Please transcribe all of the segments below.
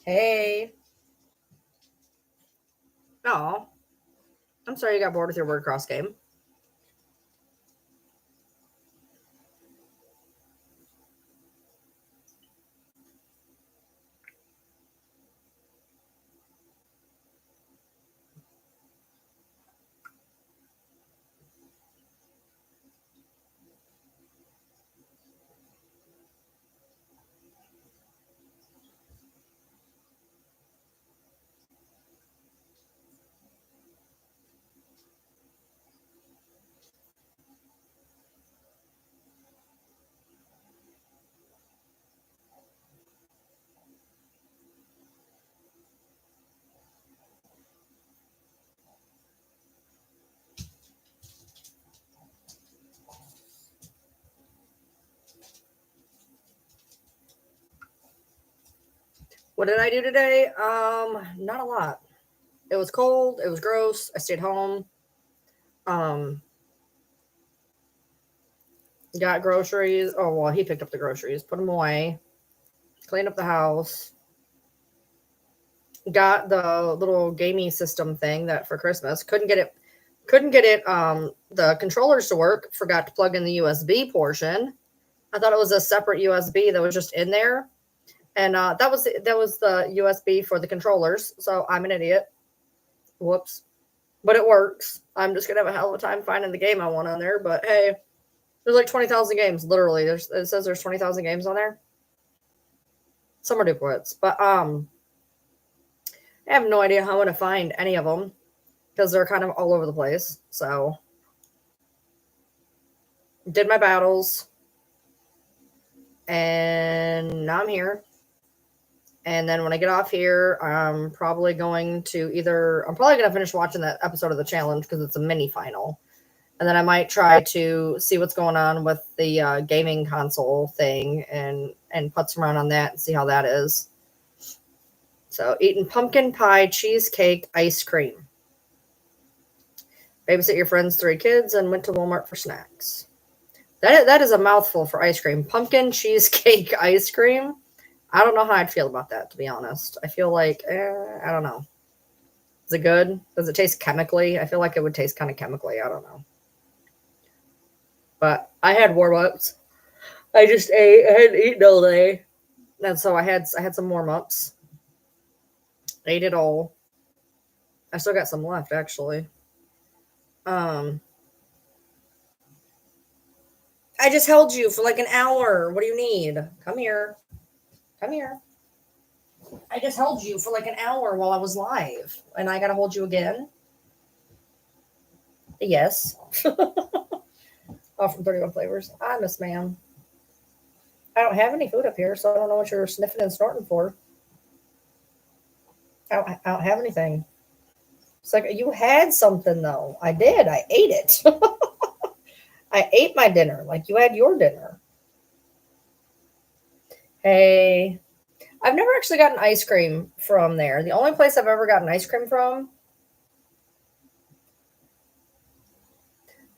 Hey. Oh, I'm sorry you got bored with your word cross game. What did I do today? Not a lot. It was cold. It was gross. I stayed home. Um, got groceries. Oh well, he picked up the groceries, put them away, cleaned up the house. Got the little gaming system thing that for Christmas couldn't get it. Couldn't get it. The controllers to work. Forgot to plug in the USB portion. I thought it was a separate USB that was just in there, and that was the USB for the controllers. So I'm an idiot. Whoops. But it works. I'm just gonna have a hell of a time finding the game I want on there. But hey, there's like 20,000 games. Literally, it says there's 20,000 games on there. Some are duplicates, but I have no idea how I'm gonna find any of them because they're kind of all over the place. So did my battles, and now I'm here. And then when I get off here, I'm probably going to finish watching that episode of the challenge because it's a mini final. And then I might try to see what's going on with the gaming console thing and put some around on that and see how that is. So eating pumpkin pie, cheesecake, ice cream. Babysit your friend's 3 kids and went to Walmart for snacks. That is a mouthful for ice cream. Pumpkin cheesecake ice cream. I don't know how I'd feel about that, to be honest. I feel like I don't know. Is it good? Does it taste chemically? I feel like it would taste kind of chemically. I don't know. But I had warm ups. I just ate. I hadn't eaten all day, and so I had some warm ups. Ate it all. I still got some left actually. Um, I just held you for like an hour. What do you need? Come here. Come here. I just held you for like an hour while I was live, and I gotta hold you again. Yes. Oh, from 31 flavors. I miss ma'am. I don't have any food up here, so I don't know what you're sniffing and snorting for. I don't have anything. It's like you had something though. I did. I ate it. I ate my dinner like you had your dinner. Hey, I've never actually gotten ice cream from there. The only place I've ever gotten ice cream from,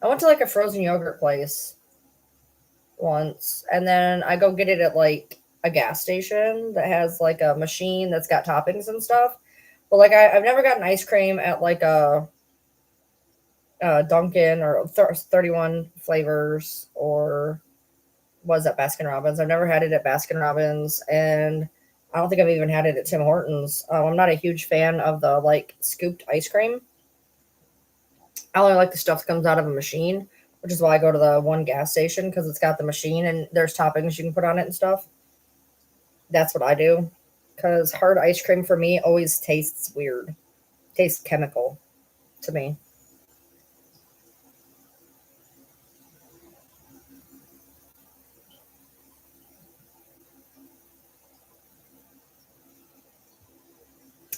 I went to like a frozen yogurt place once, and then I go get it at like a gas station that has like a machine that's got toppings and stuff. But like I've never gotten ice cream at like Dunkin' or 31 flavors or was at Baskin Robbins. I've never had it at Baskin Robbins, and I don't think I've even had it at Tim Hortons. I'm not a huge fan of the like scooped ice cream. I only like the stuff that comes out of a machine, which is why I go to the one gas station because it's got the machine and there's toppings you can put on it and stuff. That's what I do because hard ice cream for me always tastes weird, tastes chemical to me.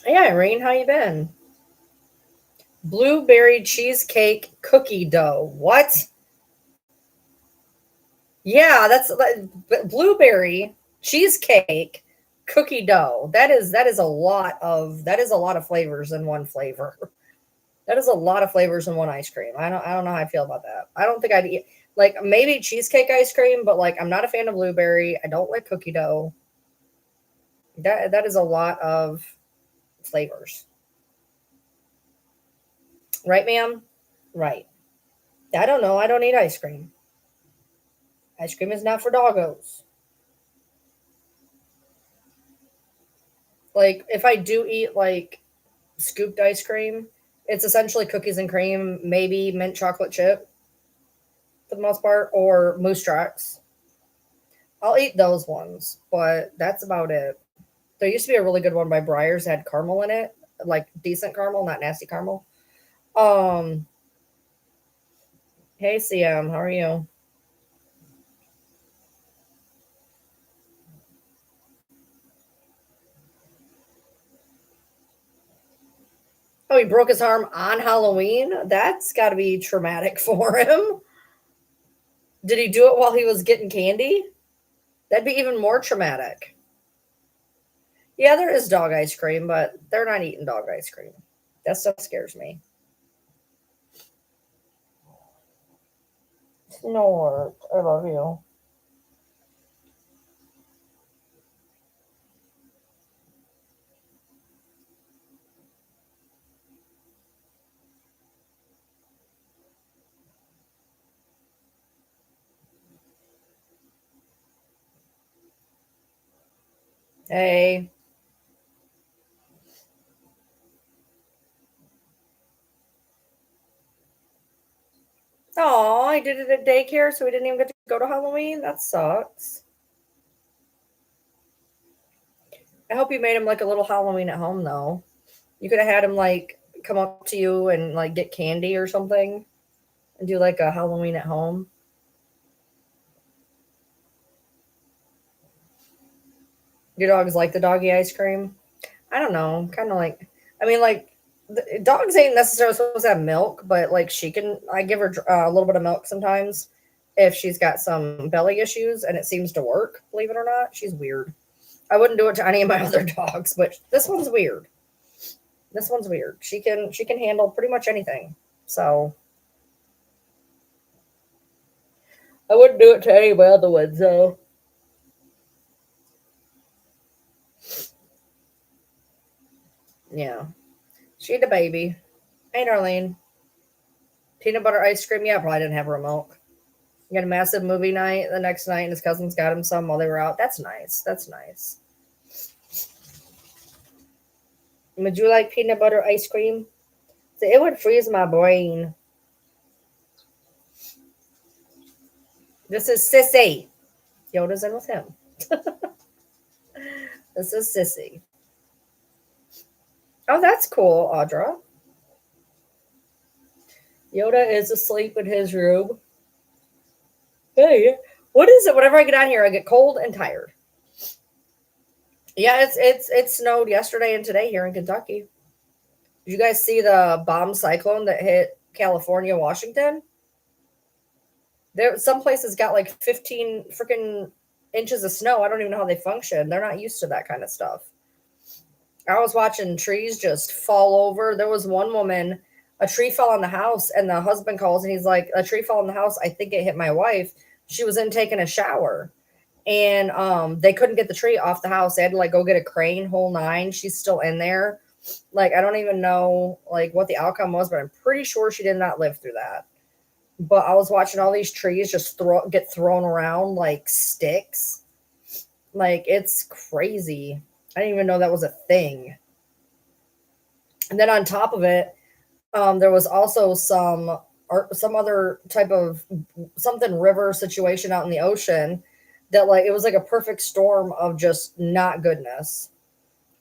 Yeah, Irene, how you been? Blueberry cheesecake cookie dough. What? Yeah, that's blueberry cheesecake cookie dough. That is a lot of flavors in one flavor. That is a lot of flavors in one ice cream. I don't know how I feel about that. I don't think I'd eat like maybe cheesecake ice cream, but like I'm not a fan of blueberry. I don't like cookie dough. That is a lot of flavors. Right, ma'am? Right. I don't know. I don't eat ice cream. Ice cream is not for doggos. Like if I do eat like scooped ice cream, it's essentially cookies and cream, maybe mint chocolate chip for the most part, or moose tracks. I'll eat those ones, but that's about it. There used to be a really good one by Breyers that had caramel in it, like decent caramel, not nasty caramel. Um, hey CM, how are you? Oh, he broke his arm on Halloween. That's got to be traumatic for him. Did he do it while he was getting candy? That'd be even more traumatic. Yeah, there is dog ice cream, but they're not eating dog ice cream. That stuff scares me. Snort. I love you. Hey. Oh, I did it at daycare, so we didn't even get to go to Halloween. That sucks. I hope you made him like a little Halloween at home, though. You could have had him like come up to you and like get candy or something and do like a Halloween at home. Your dogs like the doggy ice cream? I don't know. Kind of like, I mean, like, dogs ain't necessarily supposed to have milk, but like she can, I give her a little bit of milk sometimes if she's got some belly issues and it seems to work, believe it or not. She's weird. I wouldn't do it to any of my other dogs, but this one's weird. This one's weird. She can handle pretty much anything. So I wouldn't do it to any of my other ones though. Yeah. She had a baby. Hey Darlene. Peanut butter ice cream. Yeah, probably didn't have her milk. He had a massive movie night the next night, and his cousins got him some while they were out. That's nice. That's nice. Would you like peanut butter ice cream? So it would freeze my brain. This is Sissy. Yoda's in with him. This is Sissy. Oh, that's cool, Audra. Yoda is asleep in his room. Hey, what is it? Whenever I get on here, I get cold and tired. Yeah, it snowed yesterday and today here in Kentucky. Did you guys see the bomb cyclone that hit California, Washington? There, some places got like 15 freaking inches of snow. I don't even know how they function. They're not used to that kind of stuff. I was watching trees just fall over. There was one woman, a tree fell on the house, and the husband calls and he's like, "A tree fell on the house. I think it hit my wife. She was in taking a shower." And they couldn't get the tree off the house. They had to like go get a crane, whole nine. She's still in there. Like I don't even know like what the outcome was, but I'm pretty sure she did not live through that. But I was watching all these trees just get thrown around like sticks. Like it's crazy. I didn't even know that was a thing. And then on top of it, there was also some or some other type of something river situation out in the ocean that like it was like a perfect storm of just not goodness.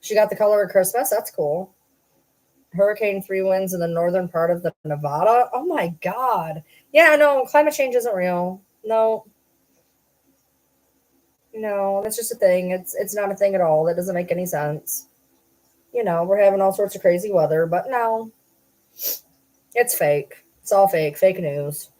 She got the color of Christmas. That's cool. Hurricane three winds in the northern part of the Nevada. Oh my god. Yeah, no, climate change isn't real. No, no, that's just a thing. It's not a thing at all. That doesn't make any sense. We're having all sorts of crazy weather, but no, it's fake. It's all fake. Fake news.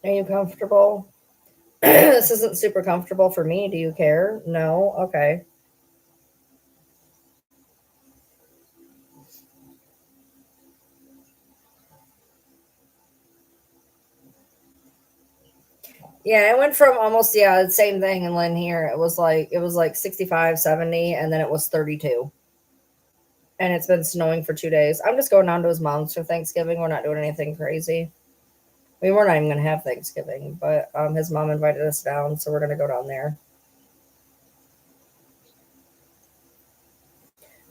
Are you comfortable? This isn't super comfortable for me. Do you care? No? Okay. Yeah, it went from almost the same thing in Lynn here. It was like 65, 70, and then it was 32. And it's been snowing for 2 days. I'm just going down to his mom's for Thanksgiving. We're not doing anything crazy. I mean, we're not even gonna have Thanksgiving, but his mom invited us down, so we're gonna go down there.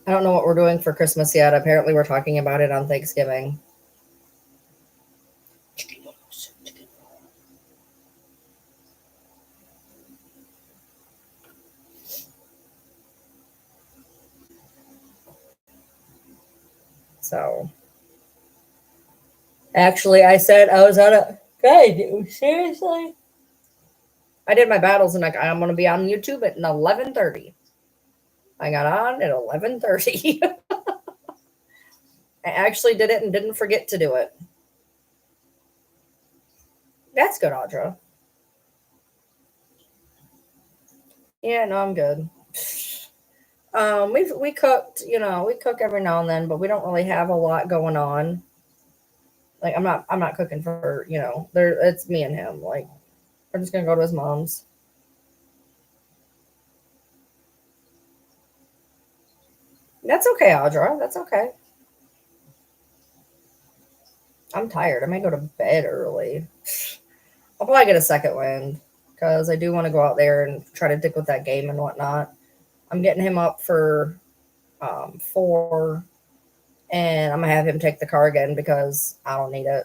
I don't know what we're doing for Christmas yet. Apparently, we're talking about it on Thanksgiving. So, actually, I said I was on a. God, dude, seriously? I did my battles, and I'm gonna be on YouTube at 11:30. I got on at 11:30. I actually did it and didn't forget to do it. That's good, Audra. Yeah, no, I'm good. We cooked, we cook every now and then, but we don't really have a lot going on. Like I'm not cooking for, there it's me and him. Like we're just gonna go to his mom's. That's okay, Audra. That's okay. I'm tired. I might go to bed early. I'll probably get a second wind because I do want to go out there and try to dick with that game and whatnot. I'm getting him up for 4, and I'm gonna have him take the car again because I don't need it.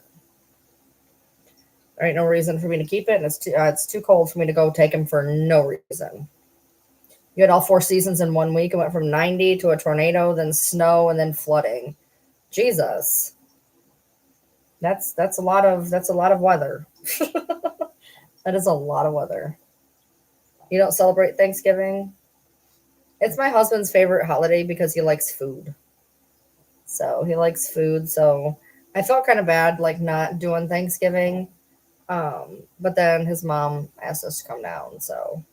There ain't no reason for me to keep it, and it's too cold for me to go take him for no reason. You had all 4 seasons in one week. It went from 90 to a tornado, then snow, and then flooding. Jesus, that's a lot of weather. That is a lot of weather. You don't celebrate Thanksgiving? It's my husband's favorite holiday because he likes food. So he likes food. So I felt kind of bad like not doing Thanksgiving. But then his mom asked us to come down. So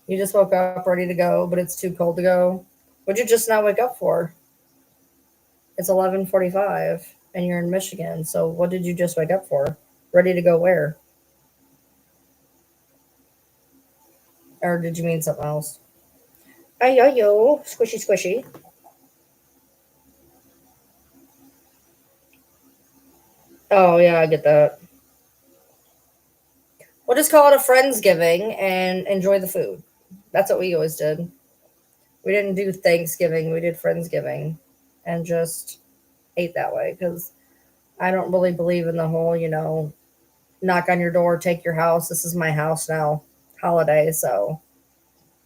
you just woke up ready to go, but it's too cold to go. What'd you just not wake up for? It's 11:45 and you're in Michigan. So what did you just wake up for? Ready to go where? Or did you mean something else? Ay, yo, squishy, squishy. Oh yeah, I get that. We'll just call it a friendsgiving and enjoy the food. That's what we always did. We didn't do Thanksgiving. We did friendsgiving, and just ate that way because I don't really believe in the whole, knock on your door, take your house. This is my house now holiday. So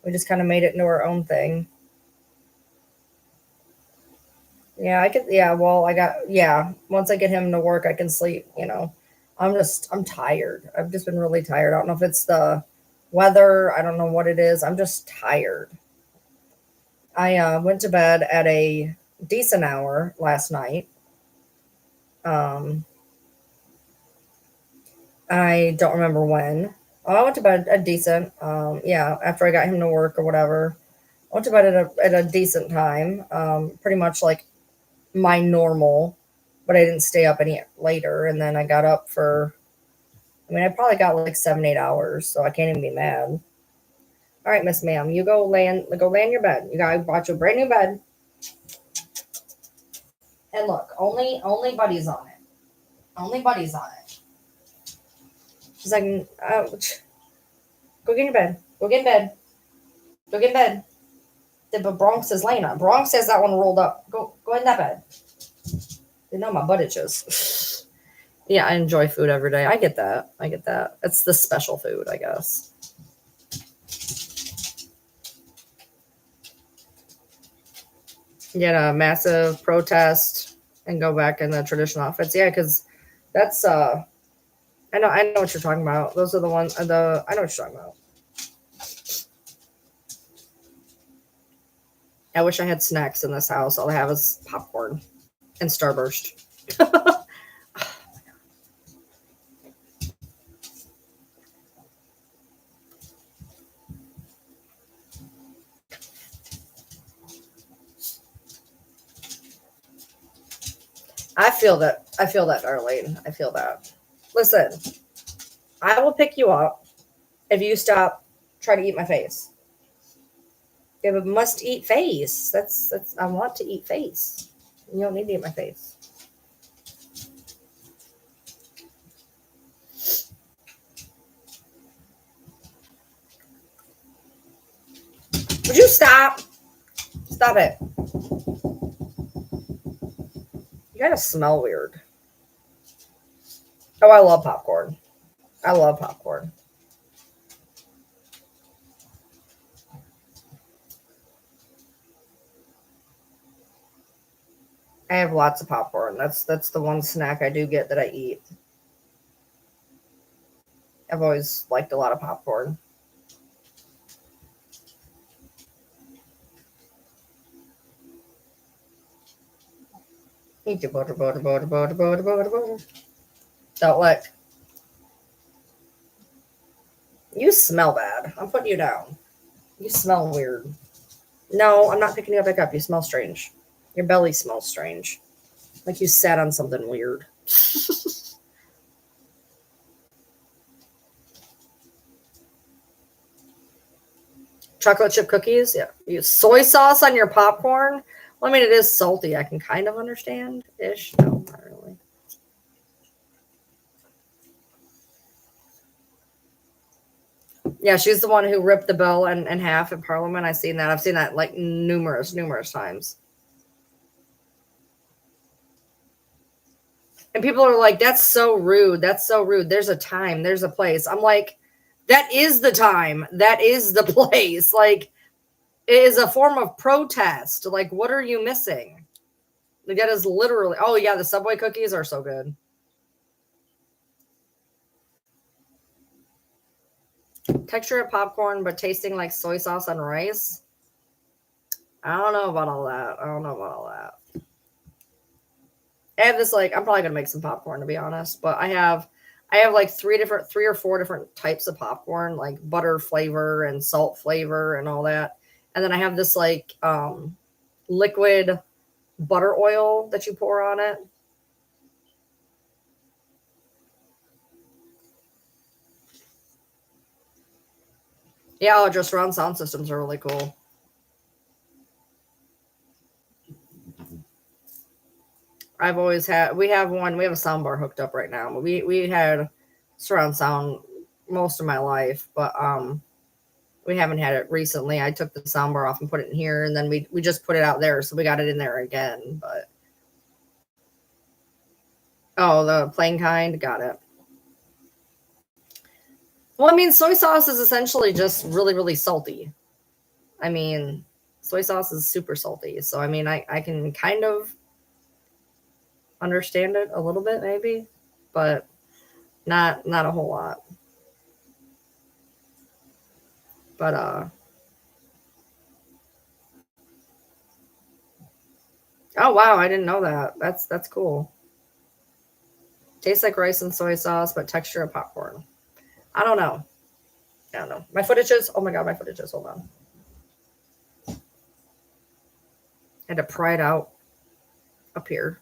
we just kind of made it into our own thing. Yeah, I could. Yeah, well, yeah. Once I get him to work, I can sleep. I'm tired. I've just been really tired. I don't know if it's the weather. I don't know what it is. I'm just tired. I went to bed at a decent hour last night. Um, I don't remember when. Oh, I went to bed a decent. Yeah, after I got him to work or whatever. I went to bed at a decent time. Pretty much like my normal, but I didn't stay up any later. And then I got up for. I mean, I probably got like 7, 8 hours, so I can't even be mad. All right, Miss Ma'am, you go lay in your bed. You gotta watch a brand new bed. And look, only buddies on it. Only buddies on it. She's like, go get in your bed. Go get in bed. Go get in bed. But Bronx is laying on. Bronx has that one rolled up. Go in that bed. They know my butt itches. Yeah, I enjoy food every day. I get that. I get that. It's the special food, I guess. Get a massive protest and go back in the traditional outfits. Yeah, because that's I know what you're talking about. Those are the ones I know what you're talking about. I wish I had snacks in this house. All I have is popcorn and Starburst. I feel that. I feel that, Darlene. I feel that. Listen, I will pick you up if you stop trying to eat my face. You have a must eat face. That's I want to eat face. You don't need to eat my face. Would you stop? Stop it. You gotta smell weird. Oh, I love popcorn. I love popcorn. I have lots of popcorn. That's the one snack I do get that I eat. I've always liked a lot of popcorn. Eat your butter, butter, butter, butter, butter, butter, butter. Don't look. You smell bad. I'm putting you down. You smell weird. No, I'm not picking you back up. You smell strange. Your belly smells strange. Like you sat on something weird. Chocolate chip cookies? Yeah. You soy sauce on your popcorn? Well, I mean, it is salty. I can kind of understand ish. No, not really. Yeah, she's the one who ripped the bill in half in Parliament. I've seen that. I've seen that like numerous times. And people are like, that's so rude. That's so rude. There's a time, there's a place. I'm like, that is the time. That is the place. Like, it is a form of protest. Like, what are you missing? Like, that is literally, oh, yeah, the Subway cookies are so good. Texture of popcorn, but tasting like soy sauce on rice. I don't know about all that. I don't know about all that. I have this like I'm probably gonna make some popcorn to be honest, but I have like three or four different types of popcorn, like butter flavor and salt flavor and all that. And then I have this like liquid butter oil that you pour on it. Yeah, just surround sound systems are really cool. I've always had we have a sound bar hooked up right now. We had surround sound most of my life, but we haven't had it recently. I took the sound bar off and put it in here, and then we just put it out there, so we got it in there again. But oh, the plain kind, got it. Well, I mean, soy sauce is essentially just really, really salty. I mean, soy sauce is super salty, so I mean, I can kind of understand it a little bit, maybe, but not a whole lot. But oh wow, I didn't know that. That's cool. Tastes like rice and soy sauce, but texture of popcorn. I don't know. I don't know. My footages. Oh my god, my footages. Hold on. I had to pry it out up here.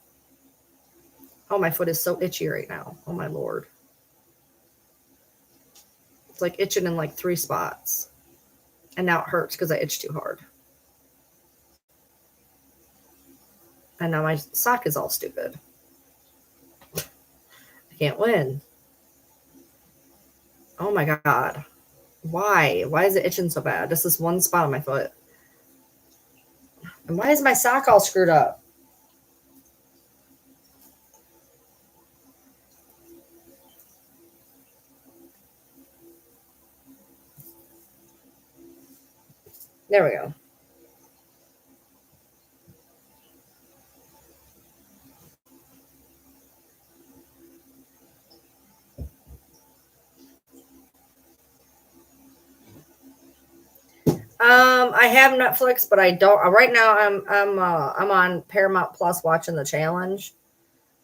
Oh, my foot is so itchy right now. Oh my lord. It's like itching in like 3 spots. And now it hurts because I itched too hard. And now my sock is all stupid. I can't win. Oh my god. Why? Why is it itching so bad? Just this one spot on my foot. And why is my sock all screwed up? There we go. I have Netflix, but I don't. Right now, I'm on Paramount Plus watching the challenge.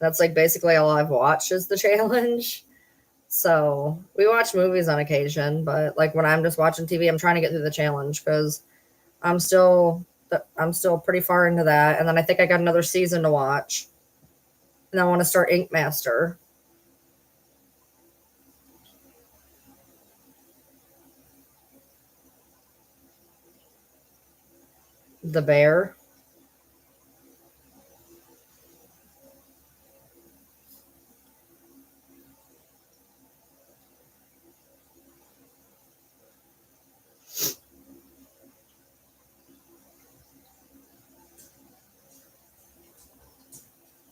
That's like basically all I've watched is the challenge. So we watch movies on occasion, but like when I'm just watching TV, I'm trying to get through the challenge because I'm still I'm still pretty far into that, and then I think I got another season to watch. And I want to start Ink Master. The bear.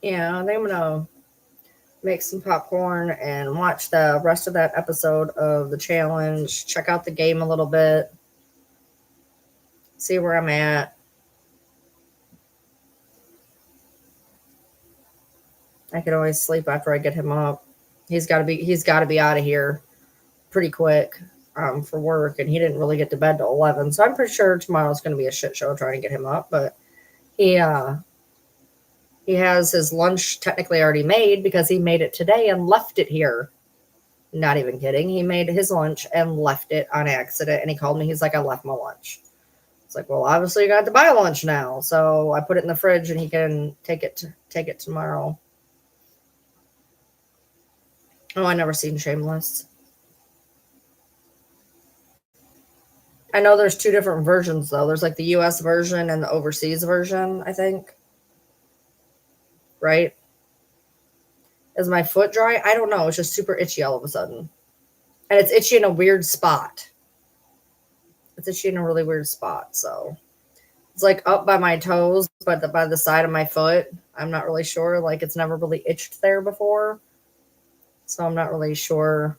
Yeah, I think I'm gonna make some popcorn and watch the rest of that episode of the challenge. Check out the game a little bit. See where I'm at. I could always sleep after I get him up. He's got to be out of here pretty quick for work, and he didn't really get to bed till 11. So I'm pretty sure tomorrow's going to be a shit show trying to get him up. But he has his lunch technically already made because he made it today and left it here. Not even kidding. He made his lunch and left it on accident. And he called me. He's like, I left my lunch. It's like, well, obviously you got to buy lunch now. So I put it in the fridge and he can take it tomorrow. Oh, I never seen Shameless. I know there's two different versions though. There's like the US version and the overseas version, I think. Right? Is my foot dry? I don't know. It's just super itchy all of a sudden. And it's itchy in a weird spot. It's itchy in a really weird spot. So it's like up by my toes, but by the side of my foot. I'm not really sure. Like it's never really itched there before. So I'm not really sure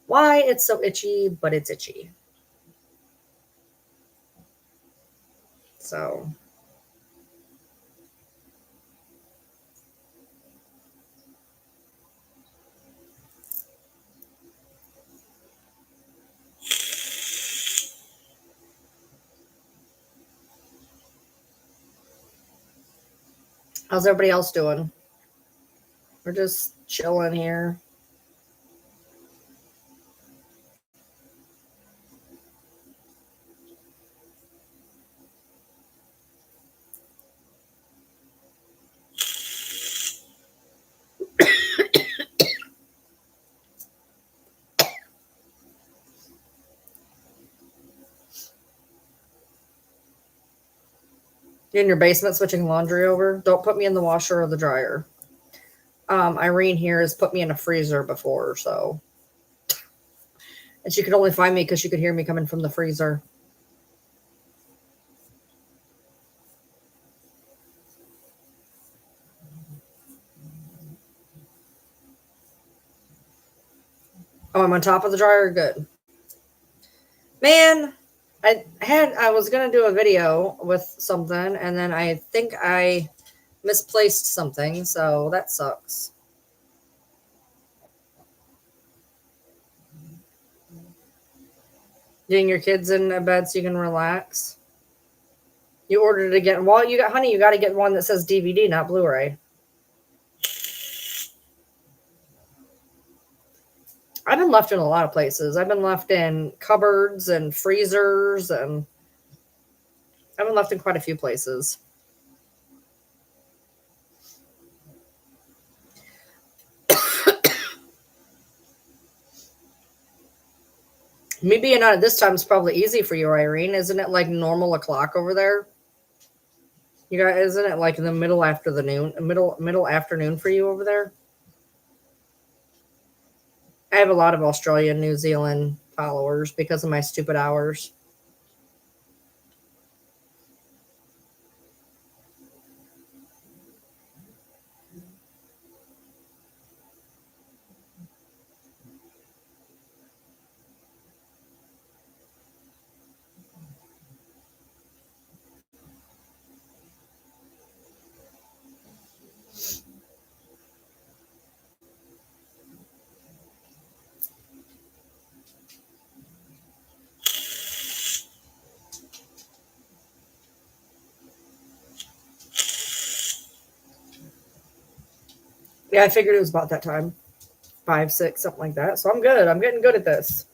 why it's so itchy, but it's itchy. So how's everybody else doing? We're just chilling here. You in your basement switching laundry over? Don't put me in the washer or the dryer. Irene here has put me in a freezer before, so. And she could only find me because she could hear me coming from the freezer. Oh, I'm on top of the dryer? Good. Man, I was gonna do a video with something, and then I think I misplaced something, so that sucks. Getting your kids in a bed so you can relax. You ordered it again. Well, you got to get one that says DVD, not Blu-ray. I've been left in a lot of places. I've been left in cupboards and freezers, and I've been left in quite a few places. Me being on it this time is probably easy for you, Irene. Isn't it like normal o'clock over there? You got, isn't it like in the middle afternoon for you over there? I have a lot of Australia and New Zealand followers because of my stupid hours. Yeah, I figured it was about that time. 5, 6, something like that. So I'm good. I'm getting good at this.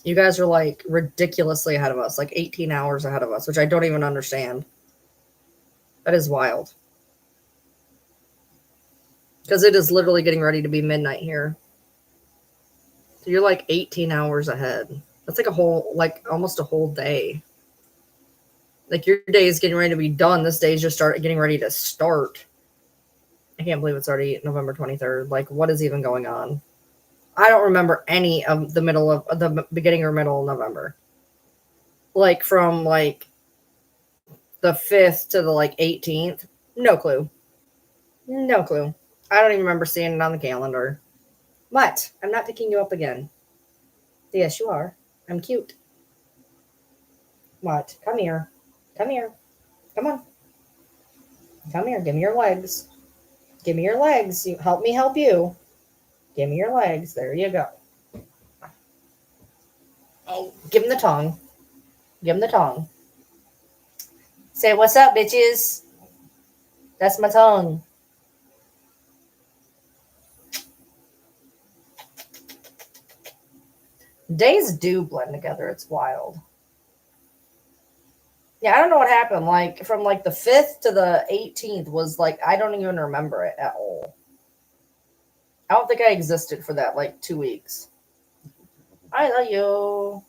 You guys are like ridiculously ahead of us, like 18 hours ahead of us, which I don't even understand. That is wild. because it is literally getting ready to be midnight here. So you're like 18 hours ahead. That's like a whole, like almost a whole day. Like your day is getting ready to be done. This day is just getting ready to start. I can't believe it's already November 23rd. Like, what is even going on? I don't remember any of the beginning or middle of November. Like from like the 5th to the like 18th. No clue. No clue. I don't even remember seeing it on the calendar. What? I'm not picking you up again. Yes, you are. I'm cute. What? Come here. Come here. Come on. Come here. Give me your legs. Give me your legs. You help me help you. Give me your legs. There you go. Oh, give him the tongue. Give him the tongue. Say, what's up, bitches? That's my tongue. Days do blend together. It's wild. Yeah, I don't know what happened. Like from like the 5th to the 18th was like I don't even remember it at all. I don't think I existed for that like 2 weeks. I love you.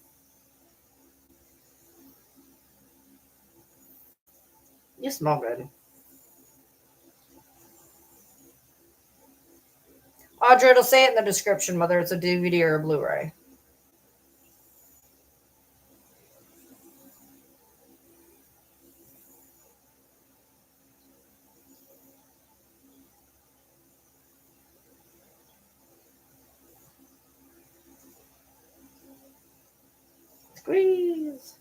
You smell good. Audra, it'll say it in the description whether it's a DVD or a Blu-ray. Squeeze.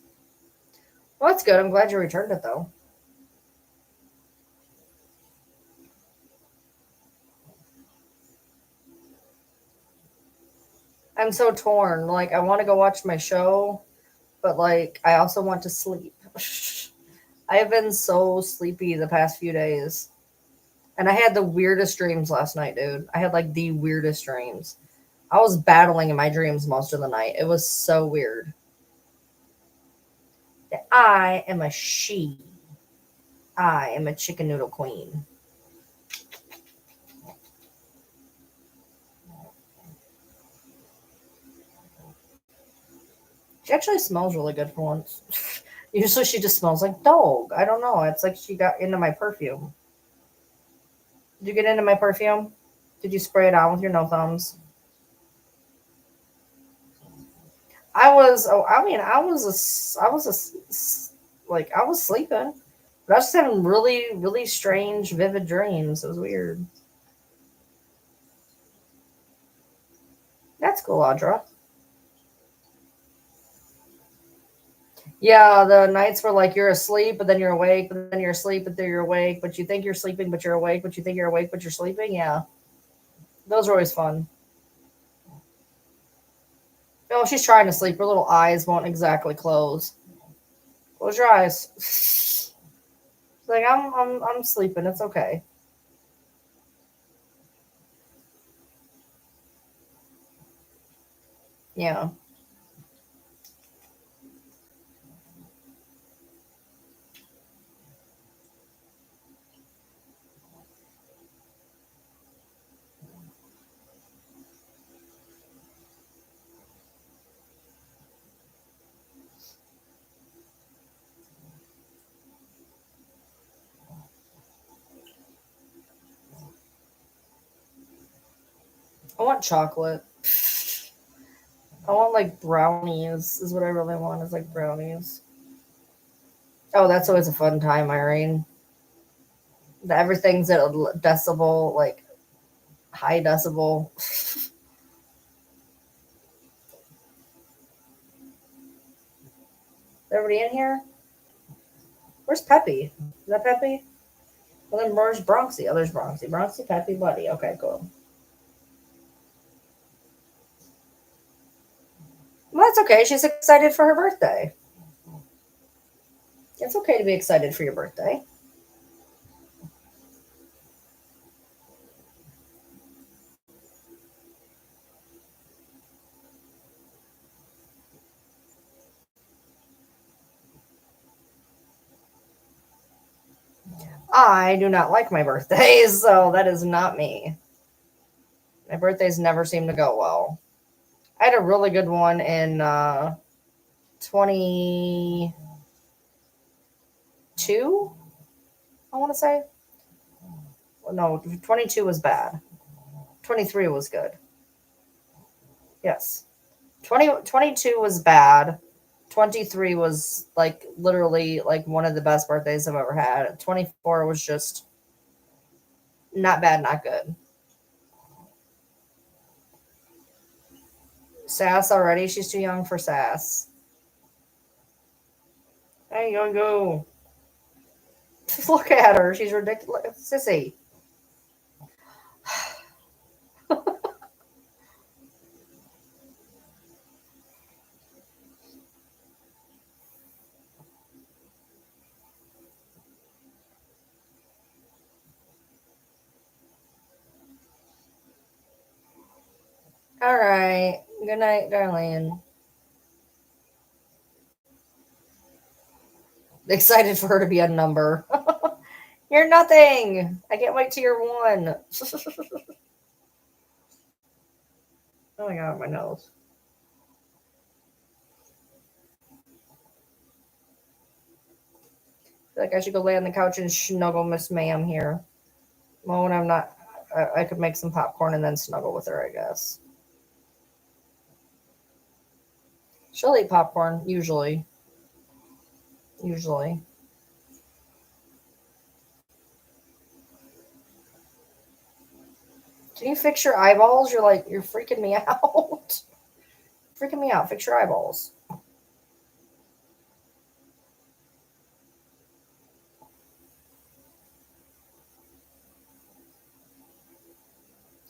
Well, that's good. I'm glad you returned it though. I'm so torn. Like I want to go watch my show, but like I also want to sleep. I have been so sleepy the past few days. And I had the weirdest dreams last night, dude. I had like the weirdest dreams. I was battling in my dreams most of the night. It was so weird. I am a she. I am a chicken noodle queen. She actually smells really good for once. Usually she just smells like dog. I don't know. It's like she got into my perfume. Did you get into my perfume? Did you spray it on with your no thumbs? I was. Oh, I mean, like I was sleeping, but I was just having really, really strange, vivid dreams. It was weird. That's cool, Audra. Yeah, the nights where like you're asleep, but then you're awake, but then you're asleep, but then you're awake, but you think you're sleeping, but you're awake, but you think you're awake, but you're sleeping. Yeah, those are always fun. Oh, she's trying to sleep. Her little eyes won't exactly close. Close your eyes. She's like I'm sleeping. It's okay. Yeah. I want chocolate. I want like brownies. Is what I really want. Is like brownies. Oh, that's always a fun time, Irene. Everything's at a decibel, like high decibel. Is everybody in here? Where's Peppy? Is that Peppy? Well, then where's Bronxy? Oh, there's Bronxy. Bronxy, Peppy, Buddy. Okay, cool. Well, that's okay. She's excited for her birthday. It's okay to be excited for your birthday. I do not like my birthdays, so that is not me. My birthdays never seem to go well. I had a really good one in 22, I want to say. No, 22 was bad. 23 was good. Yes. 22 was bad. 23 was like literally like one of the best birthdays I've ever had. 24 was just not bad, not good. Sass already? She's too young for sass. Hey, young go. Look at her. She's ridiculous. Sissy. All right. Good night, darling. Excited for her to be a number. You're nothing. I can't wait till you're one. Oh my god, my nose. I feel like I should go lay on the couch and snuggle Miss Ma'am here. Well, when I'm not, I could make some popcorn and then snuggle with her, I guess. She'll eat popcorn, usually. Usually. Can you fix your eyeballs? You're freaking me out. Freaking me out. Fix your eyeballs.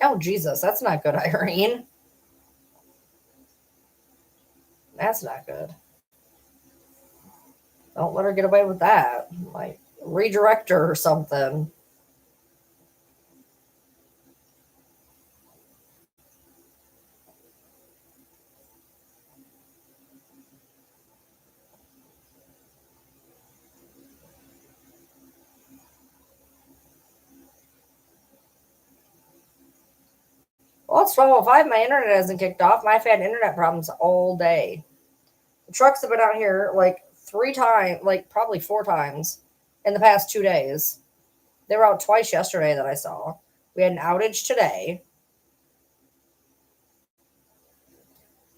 Oh, Jesus. That's not good, Irene. That's not good. Don't let her get away with that. Like, redirect her or something. Well, it's 12:05. My internet hasn't kicked off. I've had internet problems all day. The trucks have been out here like 3 times, like probably 4 times in the past 2 days. They were out twice yesterday that I saw. We had an outage today.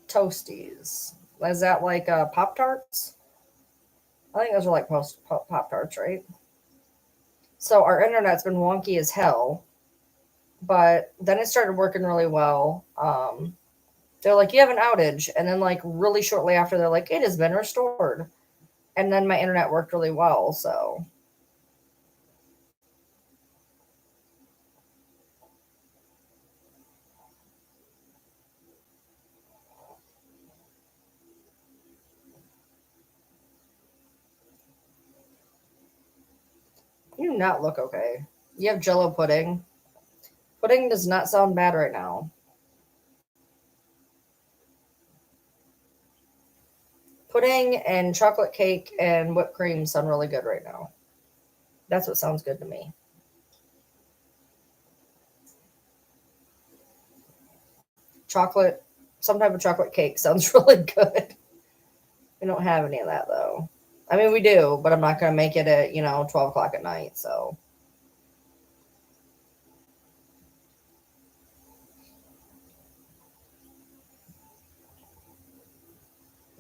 Toasties. Is that like Pop Tarts? I think those are like Pop Tarts, right? So our internet's been wonky as hell, but then it started working really well. They're like, you have an outage. And then, like, really shortly after, they're like, it has been restored. And then my internet worked really well. So, you do not look okay. You have Jello pudding. Pudding does not sound bad right now. Pudding and chocolate cake and whipped cream sound really good right now. That's what sounds good to me. Chocolate, some type of chocolate cake sounds really good. We don't have any of that though. I mean, we do, but I'm not going to make it at, 12 o'clock at night. So,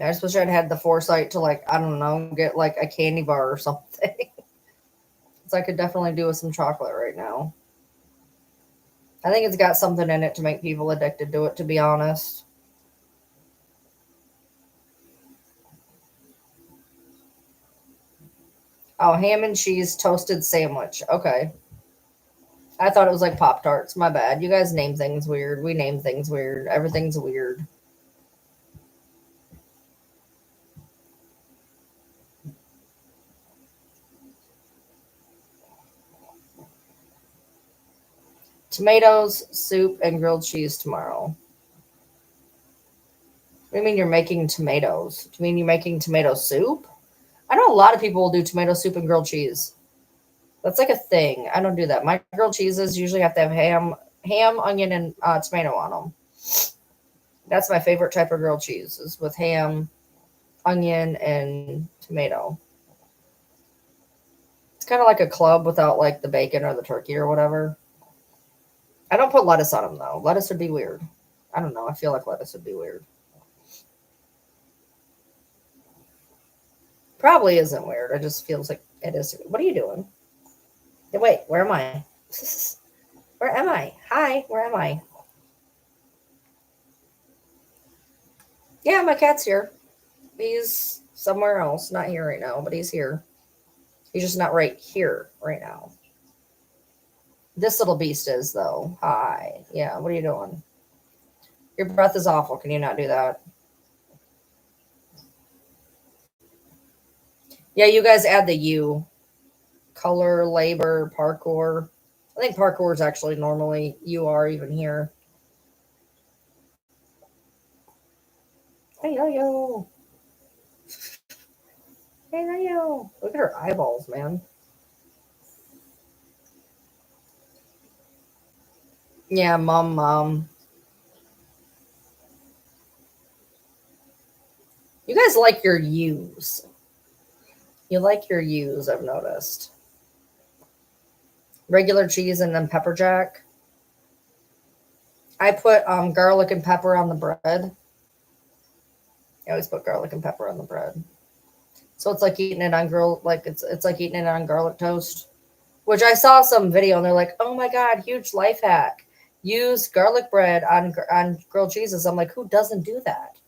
I suppose I'd had the foresight to, like, I don't know, get like a candy bar or something. So I could definitely do with some chocolate right now. I think it's got something in it to make people addicted to it, to be honest. Oh, ham and cheese toasted sandwich. Okay. I thought it was like Pop Tarts. My bad. You guys name things weird. We name things weird. Everything's weird. Tomatoes, soup, and grilled cheese tomorrow. What do you mean you're making tomatoes? Do you mean you're making tomato soup? I know a lot of people will do tomato soup and grilled cheese. That's like a thing. I don't do that. My grilled cheeses usually have to have ham ham, onion, and tomato on them. That's my favorite type of grilled cheese is with ham, onion, and tomato. It's kind of like a club without like the bacon or the turkey or whatever. I don't put lettuce on them though. Lettuce would be weird. I don't know. I feel like lettuce would be weird. Probably isn't weird. It just feels like it is. What are you doing? Wait, where am I? Where am I? Hi, where am I? Yeah, my cat's here. He's somewhere else, not here right now, but he's here. He's just not right here right now. This little beast is though. Hi. Yeah, what are you doing? Your breath is awful. Can you not do that? Yeah, you guys add the U. Color, labor, parkour. I think parkour is actually normally UR even here. Hey yo yo. Hey yo yo. Look at her eyeballs, man. Yeah, mom. You guys like your U's. You like your U's, I've noticed. Regular cheese and then pepper jack. I put garlic and pepper on the bread. I always put garlic and pepper on the bread. So it's like eating it on it's like eating it on garlic toast. Which I saw some video and they're like, "Oh my god, huge life hack. Use garlic bread on grilled cheeses." I'm like, "Who doesn't do that?"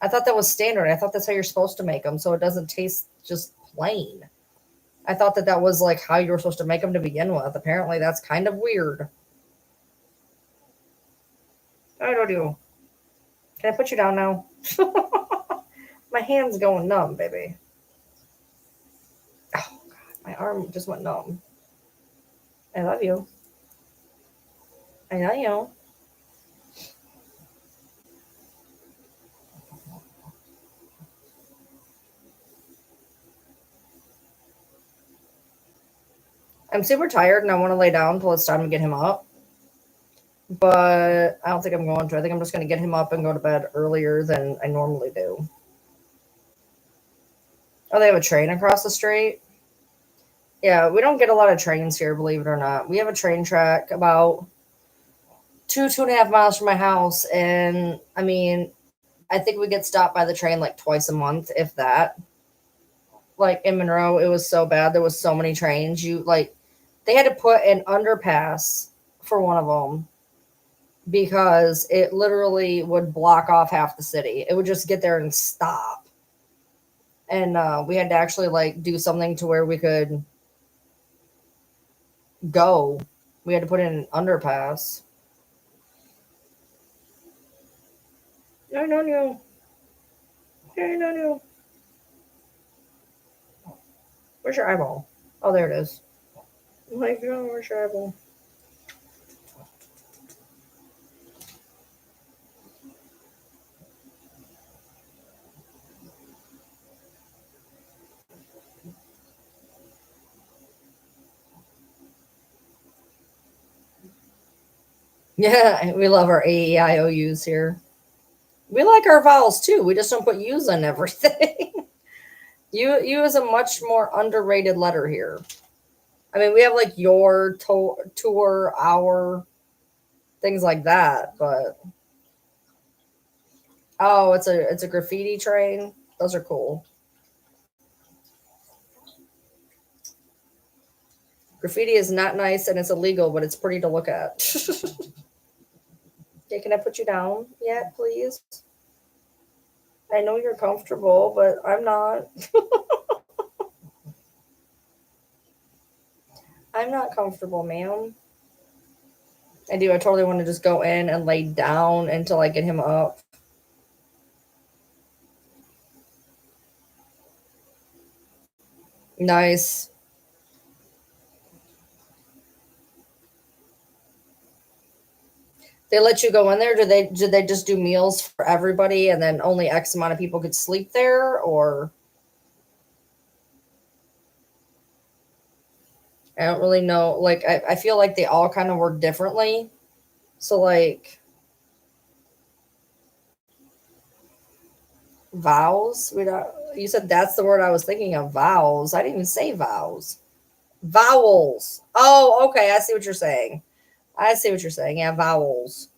I thought that was standard. I thought that's how you're supposed to make them so it doesn't taste just plain. I thought that that was like how you were supposed to make them to begin with. Apparently that's kind of weird. I don't know. Can I put you down now? My hand's going numb, baby. Oh god, my arm just went numb. I love you. I know you. I'm super tired and I want to lay down until it's time to get him up. But I don't think I'm going to. I think I'm just going to get him up and go to bed earlier than I normally do. Oh, they have a train across the street? Yeah, we don't get a lot of trains here, believe it or not. We have a train track about 2.5 miles from my house. And I mean, I think we get stopped by the train like twice a month, if that. Like in Monroe, it was so bad. There was so many trains. They had to put an underpass for one of them because it literally would block off half the city. It would just get there and stop. And we had to actually like do something to where we could go. We had to put in an underpass. No, no, no. No, no, no. Where's your eyeball? Oh, there it is. Oh my god, where's your eyeball? Yeah, we love our AEIOUs here. We like our vowels too. We just don't put U's on everything. U is a much more underrated letter here. I mean, we have like your, tour, our, things like that, but oh, it's a graffiti train. Those are cool. Graffiti is not nice and it's illegal, but it's pretty to look at. Okay, can I put you down yet, please? I know you're comfortable, but I'm not. I'm not comfortable, ma'am. I do. I totally want to just go in and lay down until I get him up. Nice. They let you go in there? Did they just do meals for everybody and then only X amount of people could sleep there? Or I don't really know. Like I feel like they all kind of work differently. So like vowels. You said that's the word I was thinking of. Vowels. I didn't even say vowels. Vowels. Oh, okay. I see what you're saying. I see what you're saying. Yeah, vowels.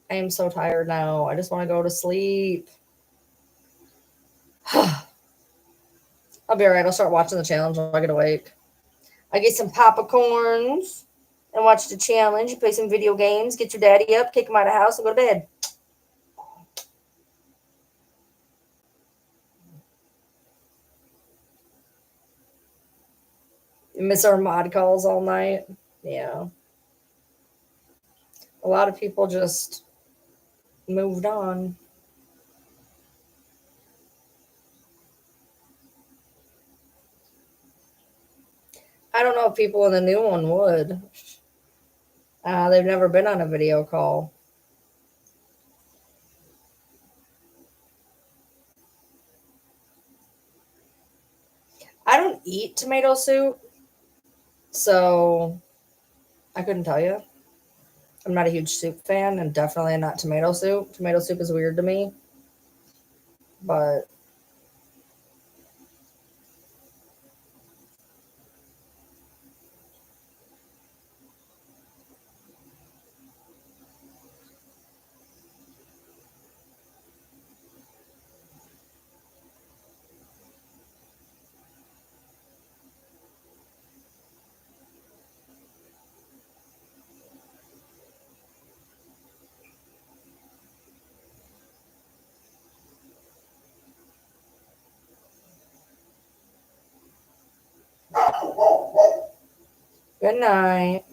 I am so tired now. I just want to go to sleep. I'll be all right. I'll start watching the challenge when I get awake. I get some popcorns and watch the challenge, play some video games, get your daddy up, kick him out of the house, and go to bed. Miss our mod calls all night. Yeah. A lot of people just moved on. I don't know if people in the new one would. They've never been on a video call. I don't eat tomato soup, so I couldn't tell you. I'm not a huge soup fan, and definitely not tomato soup. Tomato soup is weird to me, but good night.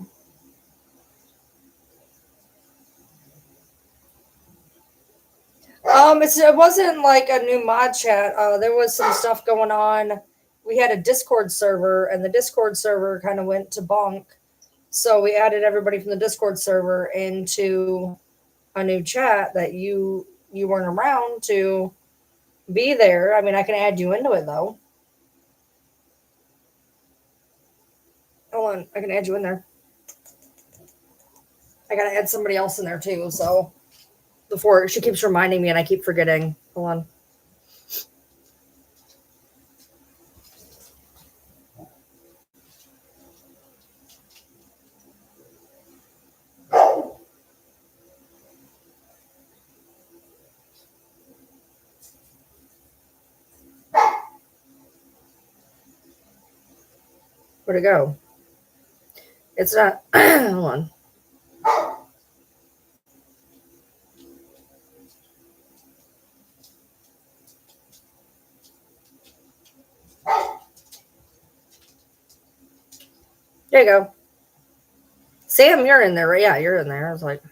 It wasn't like a new mod chat. There was some stuff going on. We had a Discord server, and the Discord server kind of went to bonk. So we added everybody from the Discord server into a new chat that you weren't around to be there. I mean, I can add you into it though. Hold on, I can add you in there. I gotta add somebody else in there too. So before she keeps reminding me and I keep forgetting. Hold on. Where'd it go? It's not. Hold on. There you go. Sam, you're in there, right? Yeah, you're in there. I was like,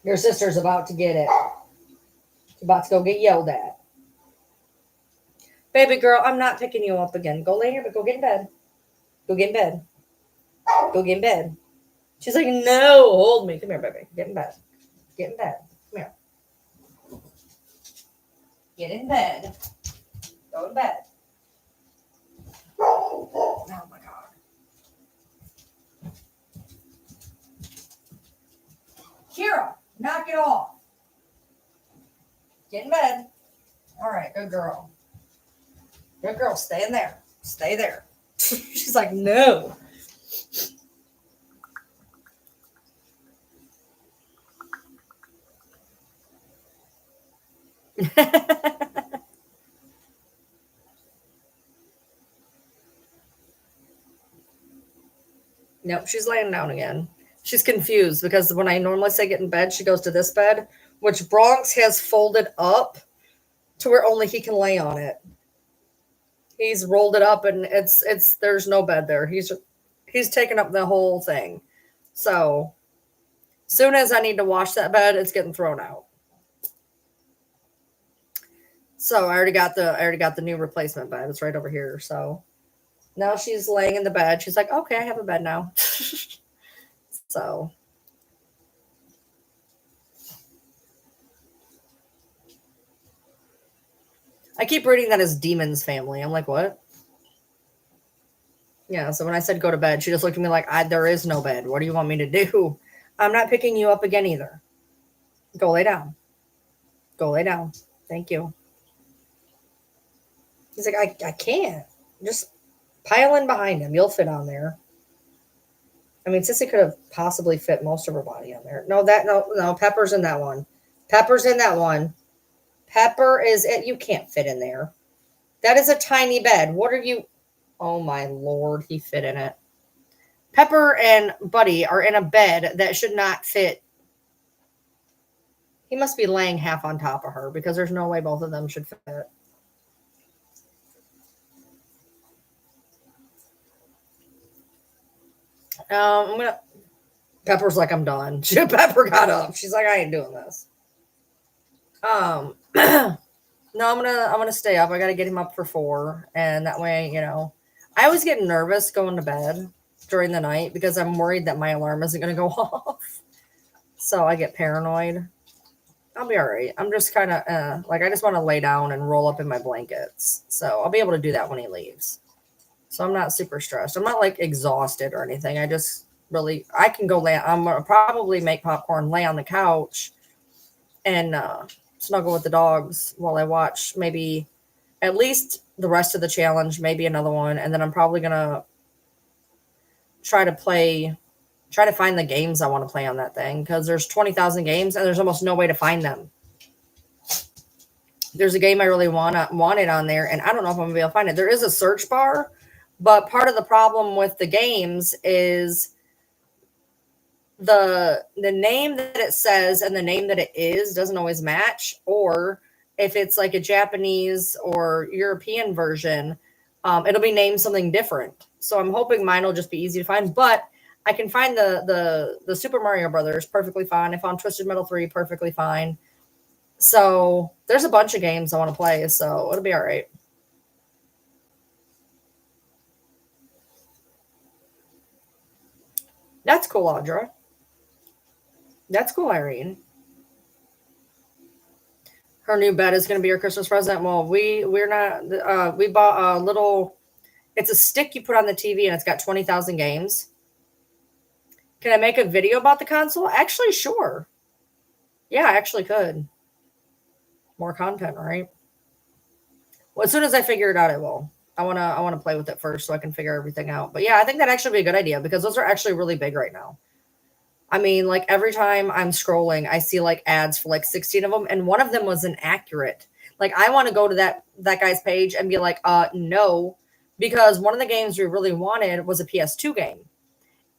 your sister's about to get it. She's about to go get yelled at. Baby girl, I'm not picking you up again. Go lay here, but go get in bed. Go get in bed. Go get in bed. She's like, no, hold me. Come here, baby. Get in bed. Get in bed. Come here. Get in bed. Go in bed. Oh my God. Kira, knock it off. Get in bed. All right, good girl. Good girl, stay in there. Stay there. She's like, no. Nope, she's laying down again. She's confused because when I normally say get in bed, she goes to this bed. which Bronx has folded up to where only he can lay on it. He's rolled it up and it's there's no bed there. He's taken up the whole thing. So soon as I need to wash that bed, it's getting thrown out. So I already got the new replacement bed. It's right over here. So now she's laying in the bed. She's like, okay, I have a bed now. So I keep reading that as Demon's Family. I'm like, what? Yeah, so when I said go to bed, she just looked at me like, there is no bed. What do you want me to do? I'm not picking you up again either. Go lay down. Go lay down. Thank you. He's like, I can't. Just pile in behind him. You'll fit on there. I mean, Sissy could have possibly fit most of her body on there. No, Pepper's in that one. Pepper's in that one. Pepper is it. You can't fit in there. That is a tiny bed. What are you? Oh my Lord, he fit in it. Pepper and Buddy are in a bed that should not fit. He must be laying half on top of her because there's no way both of them should fit. Pepper's like, I'm done. Pepper got up. She's like, I ain't doing this. No, I'm gonna stay up. I gotta get him up for 4, and that way, I always get nervous going to bed during the night because I'm worried that my alarm isn't gonna go off. So I get paranoid. I'll be all right. I'm just kind of I just want to lay down and roll up in my blankets. So I'll be able to do that when he leaves. So I'm not super stressed. I'm not like exhausted or anything. I just I can go lay. I'm gonna probably make popcorn, lay on the couch, and snuggle with the dogs while I watch maybe at least the rest of the challenge, maybe another one, and then I'm probably gonna try to find the games I want to play on that thing because there's 20,000 games and there's almost no way to find them. There's a game I really wanted on there, and I don't know if I'm gonna be able to find it. There is a search bar, but part of the problem with the games is the name that it says and the name that it is doesn't always match, or if it's like a Japanese or European version, it'll be named something different. So I'm hoping mine will just be easy to find, but I can find the Super Mario Brothers perfectly fine. I found Twisted Metal 3 perfectly fine. So there's a bunch of games I want to play, so it'll be all right. That's cool, Audra. That's cool, Irene. Her new bed is going to be her Christmas present. Well, we're not. We bought a little. It's a stick you put on the TV, and it's got 20,000 games. Can I make a video about the console? Actually, sure. Yeah, I actually could. More content, right? Well, as soon as I figure it out, I will. I wanna play with it first so I can figure everything out. But yeah, I think that'd actually be a good idea because those are actually really big right now. I mean, like every time I'm scrolling, I see like ads for like 16 of them, and one of them was inaccurate. Like I want to go to that guy's page and be like, no, because one of the games we really wanted was a PS2 game,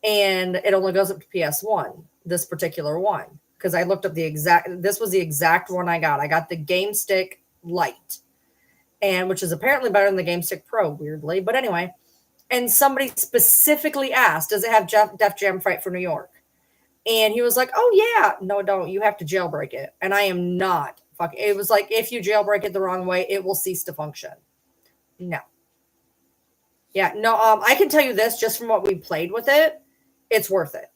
and it only goes up to PS1. This particular one, because I looked up this was the exact one I got. I got the Game Stick Lite, and which is apparently better than the Game Stick Pro, weirdly. But anyway, and somebody specifically asked, does it have Def Jam Fight for New York? And he was like, oh, yeah. No, don't. You have to jailbreak it. And I am not fucking. It was like, if you jailbreak it the wrong way, it will cease to function. No. Yeah, no, I can tell you this just from what we played with it. It's worth it.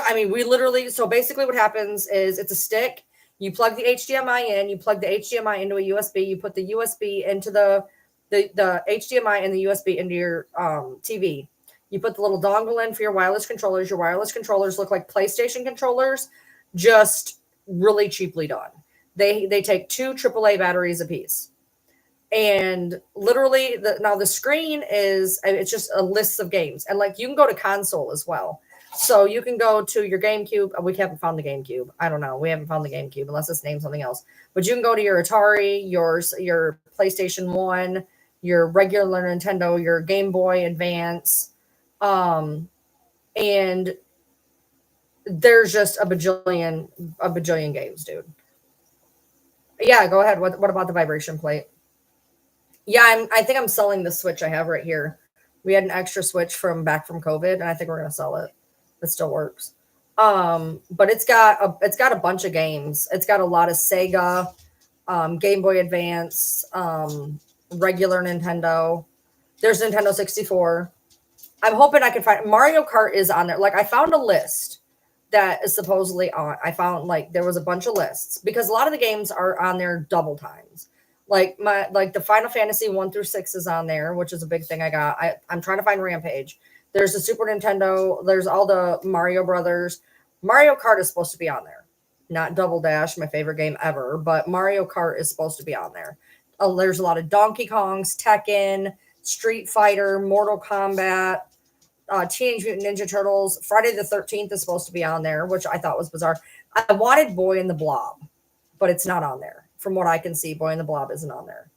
I mean, we literally, so basically what happens is it's a stick. You plug the HDMI in, you plug the HDMI into a USB, you put the USB into the HDMI and the USB into your TV. You put the little dongle in for your wireless controllers. Your wireless controllers look like PlayStation controllers, just really cheaply done. They take 2 AAA batteries apiece. And literally, now the screen it's just a list of games. And like you can go to console as well. So you can go to your GameCube. We haven't found the GameCube. I don't know. We haven't found the GameCube unless it's named something else. But you can go to your Atari, your PlayStation 1, your regular Nintendo, your Game Boy Advance. And There's just a bajillion games, dude. Yeah, go ahead. What about the vibration plate? Yeah, I think I'm selling the Switch I have right here. We had an extra Switch from back from COVID, and I think we're gonna sell it. It still works. But it's got a bunch of games. It's got a lot of Sega, Game Boy Advance, regular Nintendo. There's Nintendo 64. I'm hoping I can find Mario Kart is on there. Like I found a list that is supposedly on. I found like there was a bunch of lists because a lot of the games are on there double times. Like the Final Fantasy 1 through 6 is on there, which is a big thing I got. I'm trying to find Rampage. There's the Super Nintendo, there's all the Mario Brothers. Mario Kart is supposed to be on there. Not Double Dash, my favorite game ever, but Mario Kart is supposed to be on there. There's a lot of Donkey Kongs, Tekken, Street Fighter, Mortal Kombat, Teenage Mutant Ninja Turtles. Friday the 13th is supposed to be on there, which I thought was bizarre. I wanted Boy in the Blob, but it's not on there. From what I can see, Boy in the Blob isn't on there.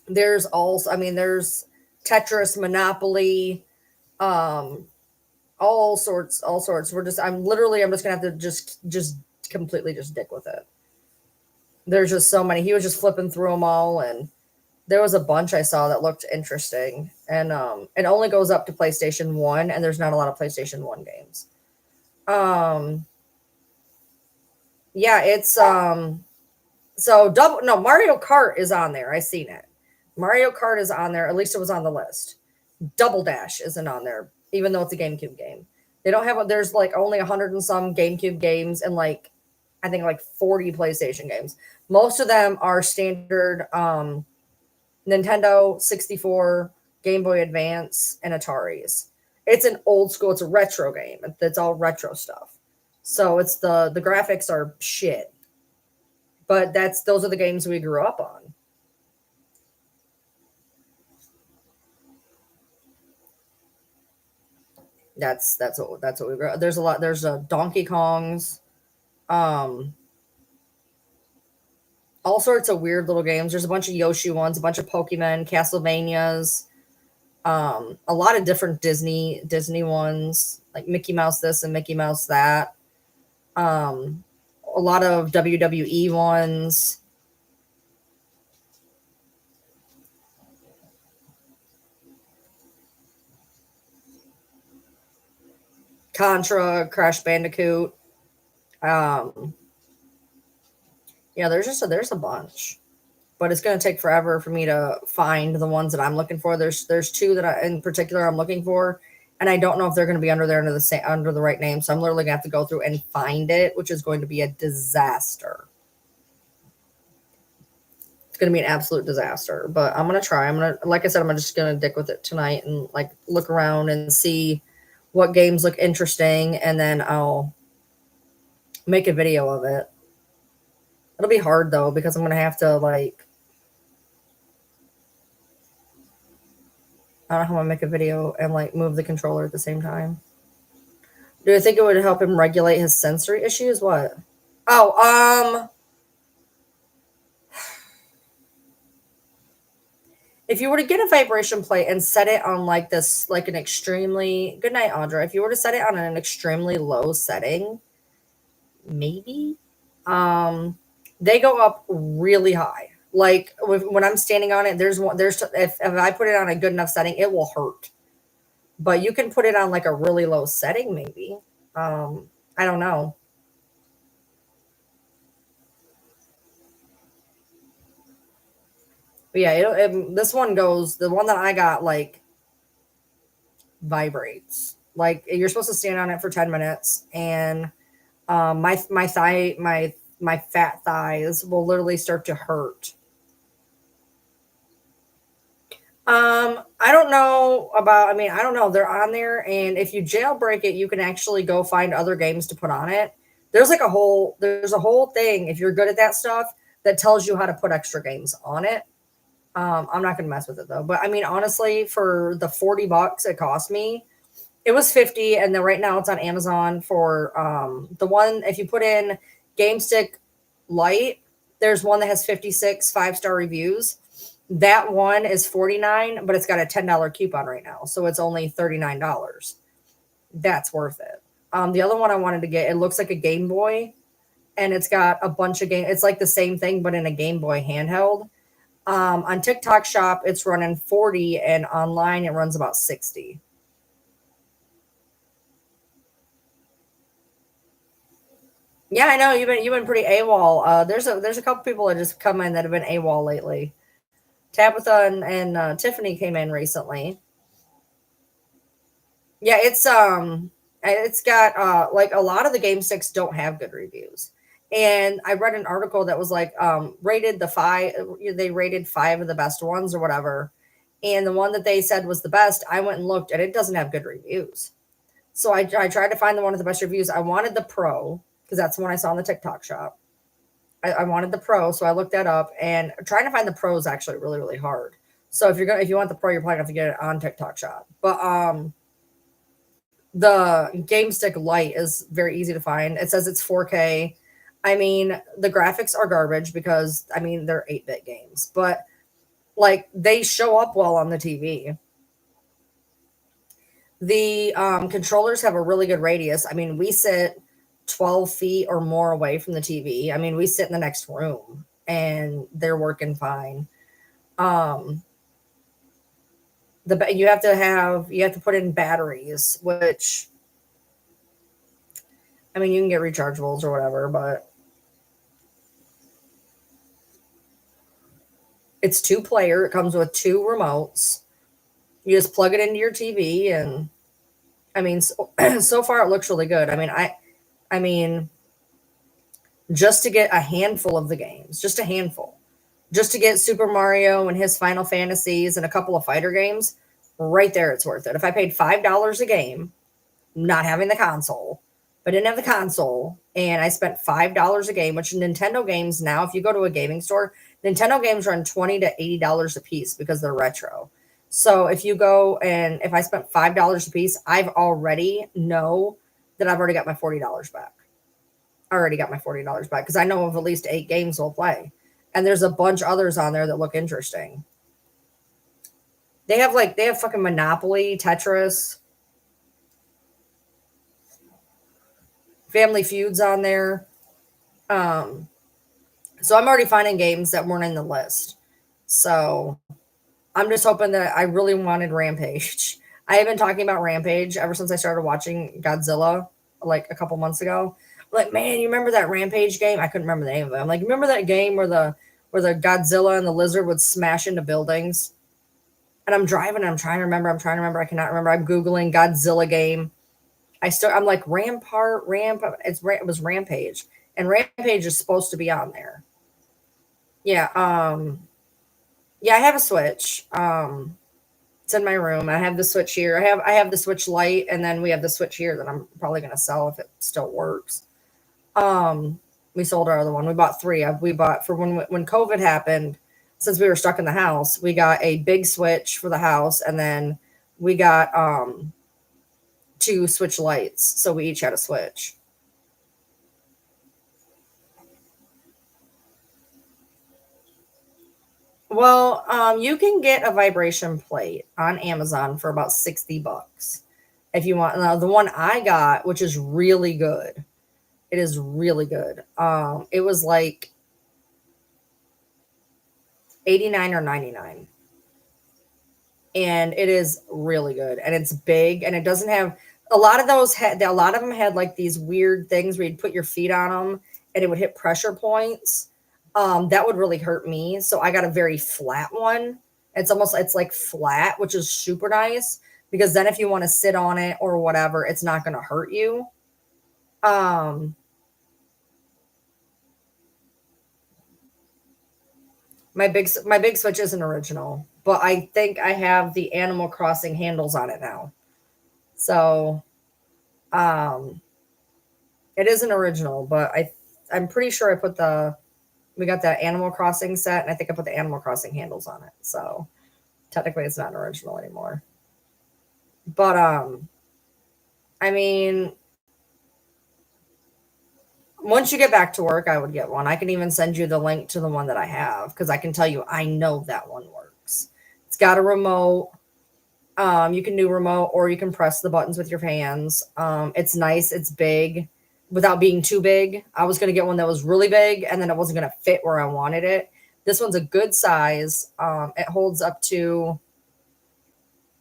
There's also, I mean, there's Tetris, Monopoly, um, all sorts. I'm just gonna have to just completely just dick with it. There's just so many. He was just flipping through them all, and there was a bunch I saw that looked interesting. And it only goes up to PlayStation 1, and there's not a lot of PlayStation 1 games. Um, yeah, it's so double no Mario Kart is on there. I seen it. Mario Kart is on there. At least it was on the list. Double Dash isn't on there, even though it's a GameCube game. They don't have. There's like only 100 and some GameCube games, and like I think like 40 PlayStation games. Most of them are standard Nintendo 64, Game Boy Advance, and Ataris. It's an old school. It's a retro game. It's all retro stuff. So it's the graphics are shit, but those are the games we grew up on. That's what we grew. There's a lot. There's Donkey Kongs, um, all sorts of weird little games. There's a bunch of Yoshi ones, a bunch of Pokemon, Castlevanias, a lot of different Disney ones, like Mickey Mouse this and Mickey Mouse that. Um, a lot of WWE ones. Contra, Crash Bandicoot. Um, yeah, there's a bunch, but it's gonna take forever for me to find the ones that I'm looking for. There's two that in particular I'm looking for, and I don't know if they're gonna be under the right name. So I'm literally gonna have to go through and find it, which is going to be a disaster. It's gonna be an absolute disaster. But I'm gonna try. Like I said, I'm just gonna dick with it tonight and like look around and see what games look interesting, and then I'll make a video of it. It'll be hard though because I'm gonna have to like I don't know how I'm gonna make a video and like move the controller at the same time. Do you think it would help him regulate his sensory issues? What? Oh, if you were to get a vibration plate and set it on like this, like an extremely good night, Audra. If you were to set it on an extremely low setting, maybe. Um, they go up really high. Like when I'm standing on it, if I put it on a good enough setting, it will hurt. But you can put it on like a really low setting, maybe. I don't know. But yeah, this one goes. The one that I got like vibrates. Like you're supposed to stand on it for 10 minutes, and my fat thighs will literally start to hurt. I don't know about. I mean, I don't know. They're on there, and if you jailbreak it, you can actually go find other games to put on it. There's a whole thing if you're good at that stuff that tells you how to put extra games on it. I'm not gonna mess with it though. But I mean, honestly, for the $40 it cost me, it was 50, and then right now it's on Amazon for the one if you put in GameStick Lite, there's one that has 56 5-star reviews. That one is 49, but it's got a $10 coupon right now, so it's only $39. That's worth it. The other one I wanted to get, it looks like a Game Boy, and it's got a bunch of game. It's like the same thing, but in a Game Boy handheld. On TikTok Shop, it's running 40, and online it runs about 60. Yeah, I know you've been pretty AWOL. There's a couple people that just come in that have been AWOL lately. Tabitha and Tiffany came in recently. Yeah, it's got like a lot of the game sticks don't have good reviews. And I read an article that was like rated the five they rated five of the best ones or whatever. And the one that they said was the best, I went and looked and it doesn't have good reviews. So I tried to find the one with the best reviews. I wanted the Pro because that's the one I saw in the TikTok shop. I wanted the Pro, so I looked that up. And trying to find the Pro is actually really really hard. So if you want the Pro, you're probably gonna have to get it on TikTok shop. But the Game Stick Lite is very easy to find. It says it's 4K. I mean, the graphics are garbage because I mean they're 8-bit games, but like they show up well on the TV. The controllers have a really good radius. I mean, we sit 12 feet or more away from the TV. I mean, we sit in the next room and they're working fine. Um, you have to put in batteries, which I mean, you can get rechargeables or whatever, but it's two player. It comes with two remotes. You just plug it into your TV, and I mean, so far it looks really good. I mean, just to get a handful of the games, just a handful, just to get Super Mario and his Final Fantasies and a couple of fighter games, right there, it's worth it. If I paid $5 a game, not having the console, but didn't have the console, and I spent $5 a game, which Nintendo games now, if you go to a gaming store, Nintendo games run $20 to $80 a piece because they're retro. So if you go and if I spent $5 a piece, I've already know that I've already got my $40 back. I already got my $40 back because I know of at least 8 games we'll play. And there's a bunch others on there that look interesting. They have fucking Monopoly, Tetris, Family Feuds on there. Um, so I'm already finding games that weren't in the list. So I'm just hoping that I really wanted Rampage. I have been talking about Rampage ever since I started watching Godzilla like a couple months ago. Like, man, you remember that Rampage game? I couldn't remember the name of it. I'm like, remember that game where the Godzilla and the lizard would smash into buildings? And I'm driving and I'm trying to remember. I'm trying to remember. I cannot remember. I'm Googling Godzilla game. I'm like it was Rampage. And Rampage is supposed to be on there. Yeah, yeah, I have a Switch. It's in my room. I have the Switch here. I have the Switch Lite, and then we have the Switch here that I'm probably gonna sell if it still works. We sold our other one. We bought three. We bought for when COVID happened. Since we were stuck in the house, we got a big Switch for the house, and then we got two Switch Lights. So we each had a Switch. Well, you can get a vibration plate on Amazon for about $60 if you want. Now, the one I got, which is really good, it is really good. It was like 89 or 99, and it is really good, and it's big, and it doesn't have a lot of those. A lot of them had like these weird things where you'd put your feet on them, and it would hit pressure points. That would really hurt me. So I got a very flat one. It's like flat, which is super nice because then if you want to sit on it or whatever, it's not going to hurt you. Um, my big Switch isn't original, but I think I have the Animal Crossing handles on it now. So um, it isn't original, but I'm pretty sure I put the we got that Animal Crossing set, and I think I put the Animal Crossing handles on it. So technically, it's not an original anymore. But I mean, once you get back to work, I would get one. I can even send you the link to the one that I have because I can tell you I know that one works. got a remote. You can do remote or you can press the buttons with your hands. It's nice. It's big without being too big. I was going to get one that was really big and then it wasn't going to fit where I wanted it. This one's a good size. It holds up to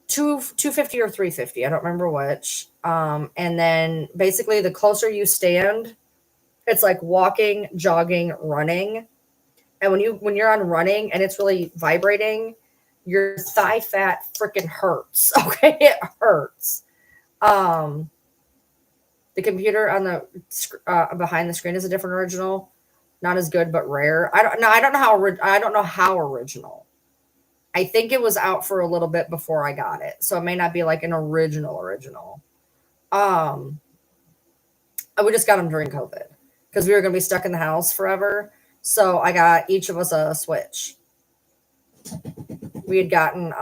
250 or 350. I don't remember which. And then basically the closer you stand, it's like walking, jogging, running. And when you're on running and it's really vibrating, your thigh fat freaking hurts. Okay, it hurts. The computer on the behind the screen is a different original, not as good but rare. I don't know how original. I think it was out for a little bit before I got it, so it may not be like an original. We just got them during COVID because we were going to be stuck in the house forever. So I got each of us a Switch. We had gotten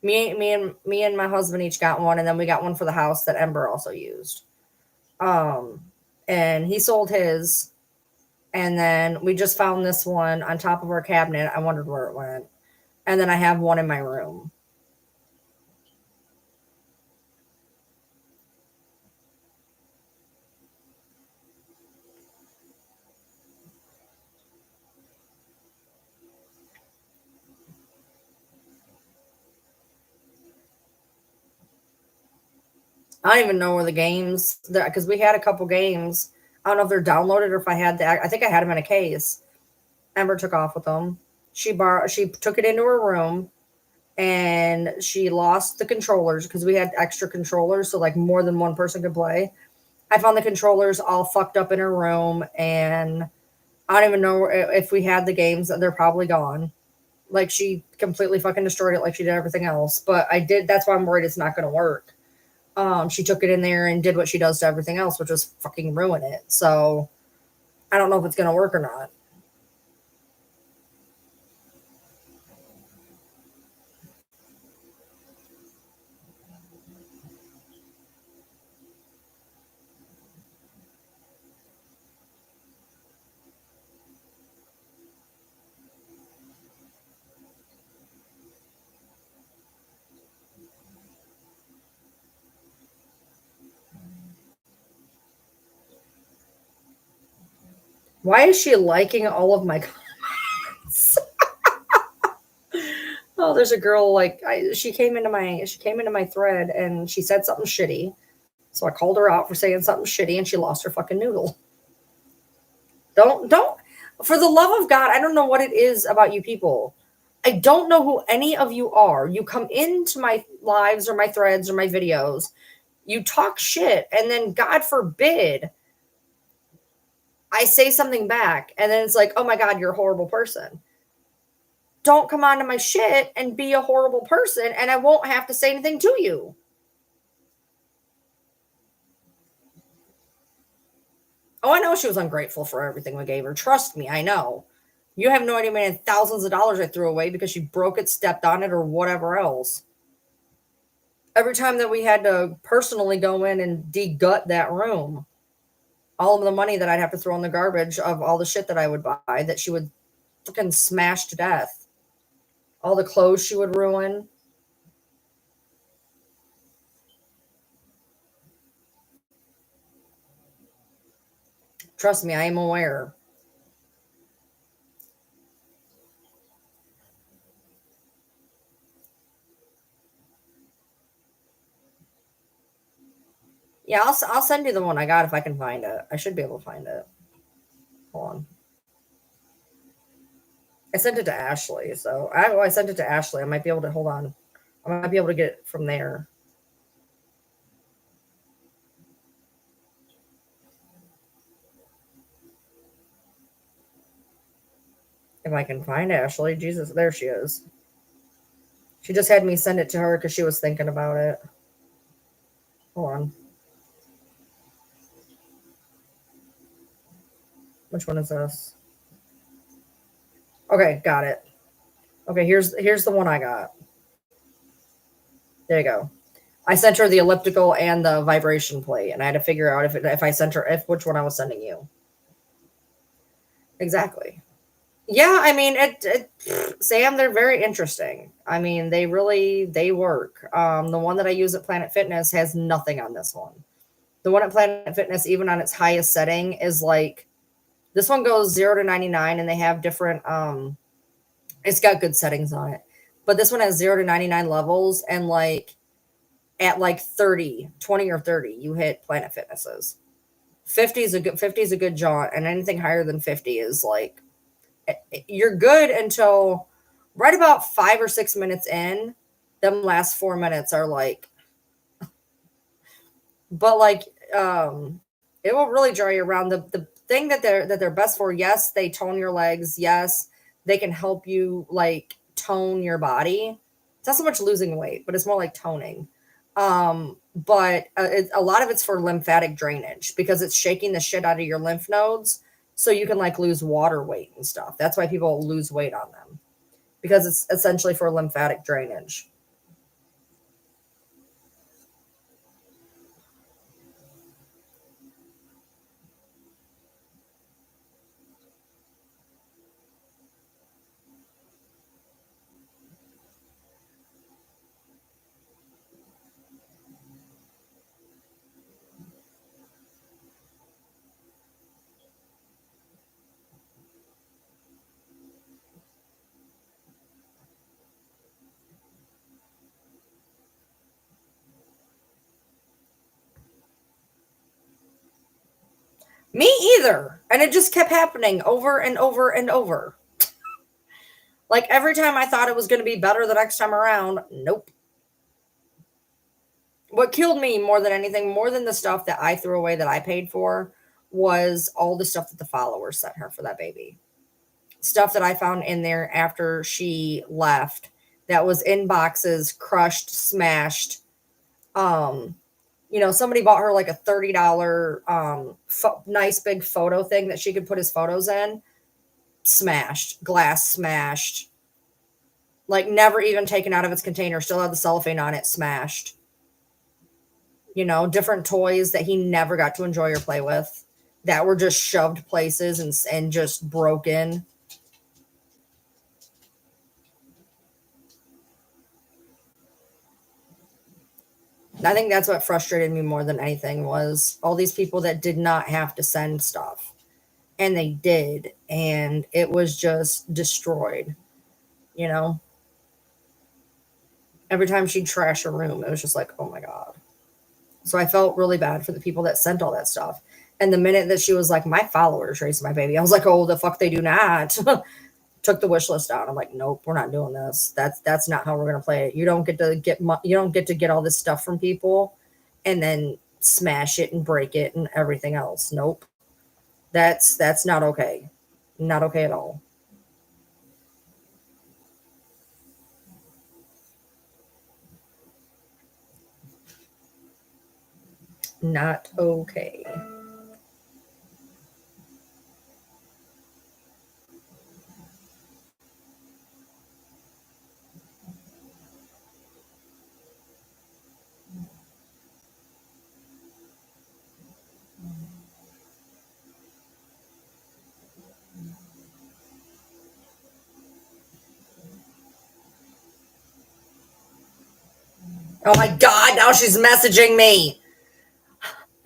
me and my husband each got one, and then we got one for the house that Ember also used. And he sold his, and then we just found this one on top of our cabinet. I wondered where it went. And then I have one in my room. I don't even know where the games, because we had a couple games. I don't know if they're downloaded or if I had that. I think I had them in a case. Ember took off with them. She took it into her room and she lost the controllers because we had extra controllers. So like more than one person could play. I found the controllers all fucked up in her room and I don't even know if we had the games. They're probably gone. Like she completely fucking destroyed it like she did everything else. But that's why I'm worried it's not going to work. She took it in there and did what she does to everything else, which was fucking ruin it. So I don't know if it's going to work or not. Why is she liking all of my comments? Oh, there's a girl she came into my thread and she said something shitty. So I called her out for saying something shitty and she lost her fucking noodle. Don't for the love of God, I don't know what it is about you people. I don't know who any of you are. You come into my lives or my threads or my videos, you talk shit, and then God forbid I say something back, and then it's like, oh my God, you're a horrible person. Don't come onto my shit and be a horrible person, and I won't have to say anything to you. Oh, I know she was ungrateful for everything we gave her. Trust me, I know. You have no idea how many thousands of dollars I threw away because she broke it, stepped on it, or whatever else. Every time that we had to personally go in and de-gut that room, all of the money that I'd have to throw in the garbage of all the shit that I would buy that she would fucking smash to death. All the clothes she would ruin. Trust me, I am aware. Yeah, I'll send you the one I got if I can find it. I should be able to find it. Hold on. I sent it to Ashley, so I sent it to Ashley. I might be able to hold on. I might be able to get it from there. If I can find Ashley. Jesus, there she is. She just had me send it to her because she was thinking about it. Hold on. Which one is this? Okay, got it. Okay, here's the one I got. There you go. I sent her the elliptical and the vibration plate, and I had to figure out if I sent her which one I was sending you. Exactly. Yeah, I mean, Sam, they're very interesting. I mean, they work. The one that I use at Planet Fitness has nothing on this one. The one at Planet Fitness, even on its highest setting, is like this one goes 0 to 99, and they have different. It's got good settings on it, but this one has 0 to 99 levels, and like at like 30, 20 or 30, you hit Planet Fitnesses. 50 is a good jaunt, and anything higher than 50 is like you're good until right about 5 or 6 minutes in. Them last 4 minutes are like, but like, it will really draw you around. The thing that they're best for, yes, they tone your legs. Yes, they can help you like tone your body. It's not so much losing weight, but it's more like toning. But a lot of it's for lymphatic drainage because it's shaking the shit out of your lymph nodes, so you can like lose water weight and stuff. That's why people lose weight on them because it's essentially for lymphatic drainage. Me either. And it just kept happening over and over and over. Like every time I thought it was going to be better the next time around, nope. What killed me more than anything, more than the stuff that I threw away that I paid for, was all the stuff that the followers sent her for that baby. Stuff that I found in there after she left that was in boxes, crushed, smashed. Um, somebody bought her like a $30 nice big photo thing that she could put his photos in. Smashed, glass smashed, like never even taken out of its container, still had the cellophane on it, smashed. Different toys that he never got to enjoy or play with that were just shoved places and just broken. I think that's what frustrated me more than anything was all these people that did not have to send stuff, and they did, and it was just destroyed. You know, every time she'd trash a room, it was just like, oh my god. So I felt really bad for the people that sent all that stuff. And the minute that she was like, my followers raised my baby, I was like, oh, the fuck they do not. Took the wish list down. I'm like, nope, we're not doing this. That's not how we're gonna play it. You don't get to get all this stuff from people and then smash it and break it and everything else. Nope. That's not okay. Not okay at all. Not okay. Oh my god, now she's messaging me.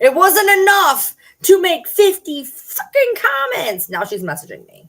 It wasn't enough to make 50 fucking comments. Now she's messaging me.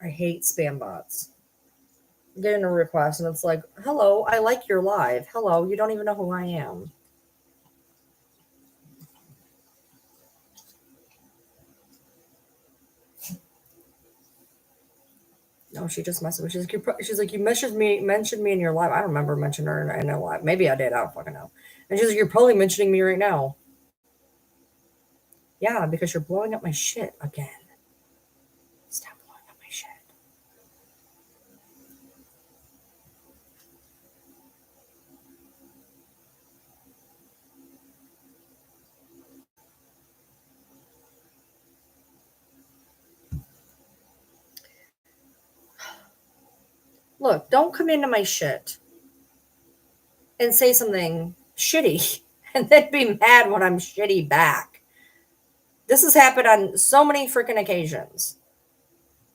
I hate spam bots. Getting a request and it's like, hello, I like your live. Hello, you don't even know who I am. No, she just messaged me. She's like, you mentioned me in your live. I don't remember mentioning her in a live. Maybe I did. I don't fucking know. And she's like, you're probably mentioning me right now. Yeah, because you're blowing up my shit again. Stop blowing up my shit. Look, don't come into my shit and say something shitty and then be mad when I'm shitty back. This has happened on so many freaking occasions.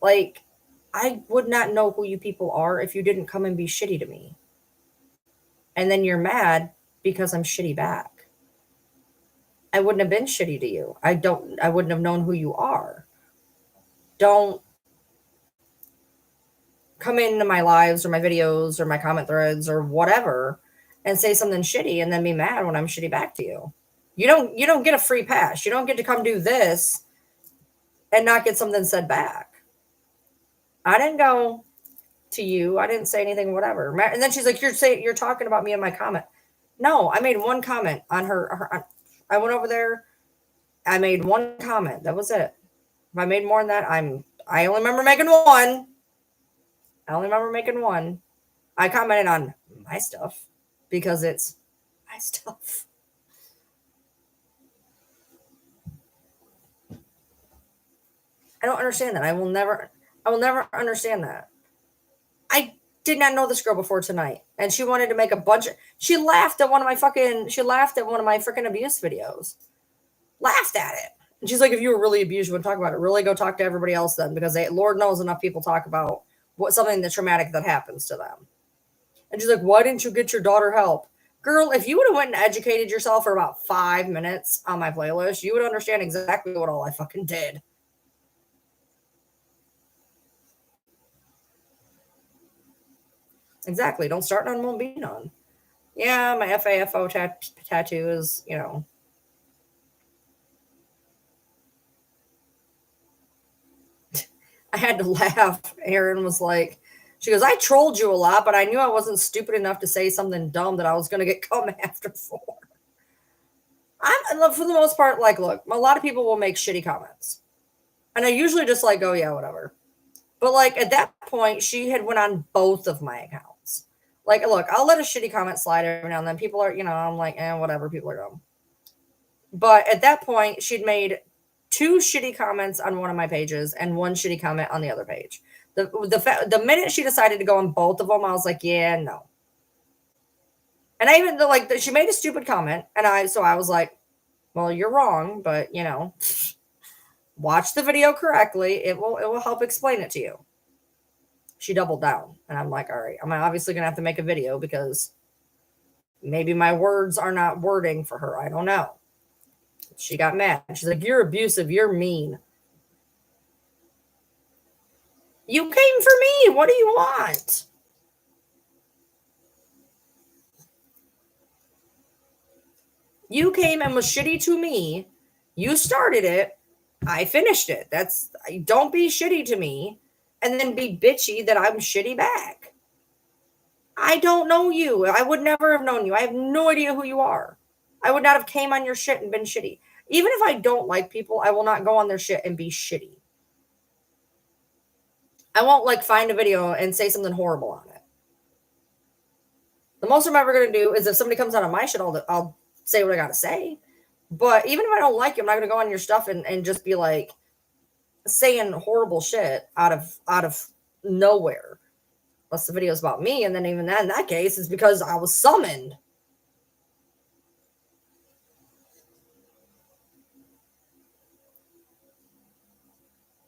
Like, I would not know who you people are if you didn't come and be shitty to me. And then you're mad because I'm shitty back. I wouldn't have been shitty to you. I wouldn't have known who you are. Don't come into my lives or my videos or my comment threads or whatever and say something shitty and then be mad when I'm shitty back to you. You don't get a free pass. You don't get to come do this and not get something said back. I didn't go to you. I didn't say anything, whatever. And then she's like, you're talking about me in my comment. No, I made one comment on her. I went over there. I made one comment. That was it. If I made more than that, I only remember making one. I commented on my stuff because it's my stuff. I don't understand that. I will never understand that. I did not know this girl before tonight, and she wanted to make a bunch of. She laughed at one of my freaking abuse videos. Laughed at it, and she's like, "If you were really abused, you would talk about it. Really, go talk to everybody else then, because Lord knows enough people talk about something that's traumatic that happens to them." And she's like, "Why didn't you get your daughter help?" Girl, if you would have went and educated yourself for about 5 minutes on my playlist, you would understand exactly what all I fucking did. Exactly. Don't start none, won't be none. Yeah, my FAFO tattoo is, I had to laugh. Erin was like, she goes, I trolled you a lot, but I knew I wasn't stupid enough to say something dumb that I was going to get come after for. For the most part, like, look, a lot of people will make shitty comments. And I usually just like, oh, yeah, whatever. But like at that point, she had went on both of my accounts. Like, look, I'll let a shitty comment slide every now and then. People are, I'm like, whatever, people are dumb. But at that point, she'd made 2 shitty comments on one of my pages and 1 shitty comment on the other page. The minute she decided to go on both of them, I was like, yeah, no. And I even like she made a stupid comment, and I was like, well, you're wrong, but watch the video correctly. It will help explain it to you. She doubled down, and I'm like, all right, I'm obviously gonna have to make a video because maybe my words are not wording for her. I don't know. She got mad. She's like, you're abusive. You're mean. You came for me. What do you want? You came and was shitty to me. You started it. I finished it. Don't be shitty to me and then be bitchy that I'm shitty back. I don't know you. I would never have known you. I have no idea who you are. I would not have came on your shit and been shitty. Even if I don't like people, I will not go on their shit and be shitty. I won't like find a video and say something horrible on it. The most I'm ever going to do is if somebody comes out of my shit, I'll say what I got to say. But even if I don't like you, I'm not going to go on your stuff and just be like saying horrible shit out of nowhere. Unless the video is about me, and then even that in that case is because I was summoned.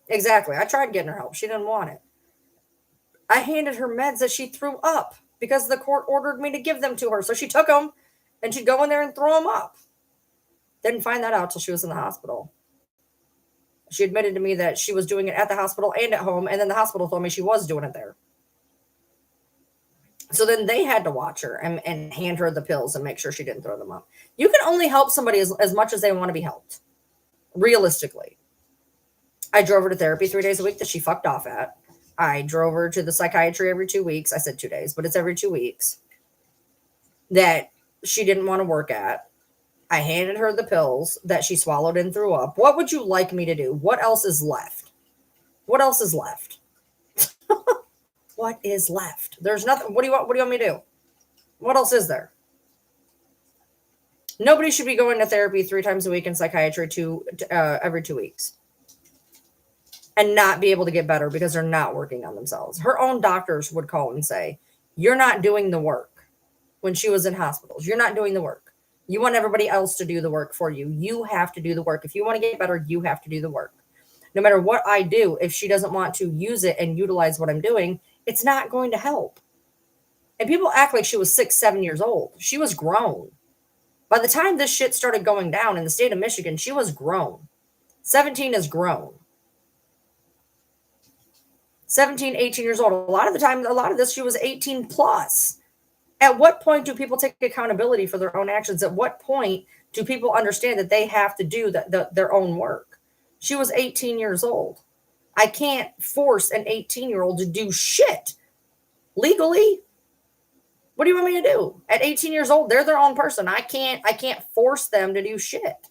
Exactly. I tried getting her help. She didn't want it. I handed her meds that she threw up because the court ordered me to give them to her. So she took them and she'd go in there and throw them up. Didn't find that out till she was in the hospital. She admitted to me that she was doing it at the hospital and at home, and then the hospital told me she was doing it there. So then they had to watch her and hand her the pills and make sure she didn't throw them up. You can only help somebody as much as they want to be helped, realistically. I drove her to therapy 3 days a week that she fucked off at. I drove her to the psychiatry every 2 weeks. I said 2 days, but it's every 2 weeks that she didn't want to work at. I handed her the pills that she swallowed and threw up. What would you like me to do? What else is left? What else is left? What is left? There's nothing. What do you want me to do? What else is there? Nobody should be going to therapy 3 times a week and psychiatry every 2 weeks and not be able to get better because they're not working on themselves. Her own doctors would call and say, "You're not doing the work." When she was in hospitals, you're not doing the work. You want everybody else to do the work for you. You have to do the work. If you want to get better, you have to do the work. No matter what I do, if she doesn't want to use it and utilize what I'm doing, it's not going to help. And people act like she was 6, 7 years old. She was grown. By the time this shit started going down in the state of Michigan, she was grown. 17 is grown. 17, 18 years old. A lot of the time, a lot of this, she was 18 plus. At what point do people take accountability for their own actions? At what point do people understand that they have to do their own work? She was 18 years old. I can't force an 18-year-old to do shit legally. What do you want me to do? At 18 years old, they're their own person. I can't force them to do shit.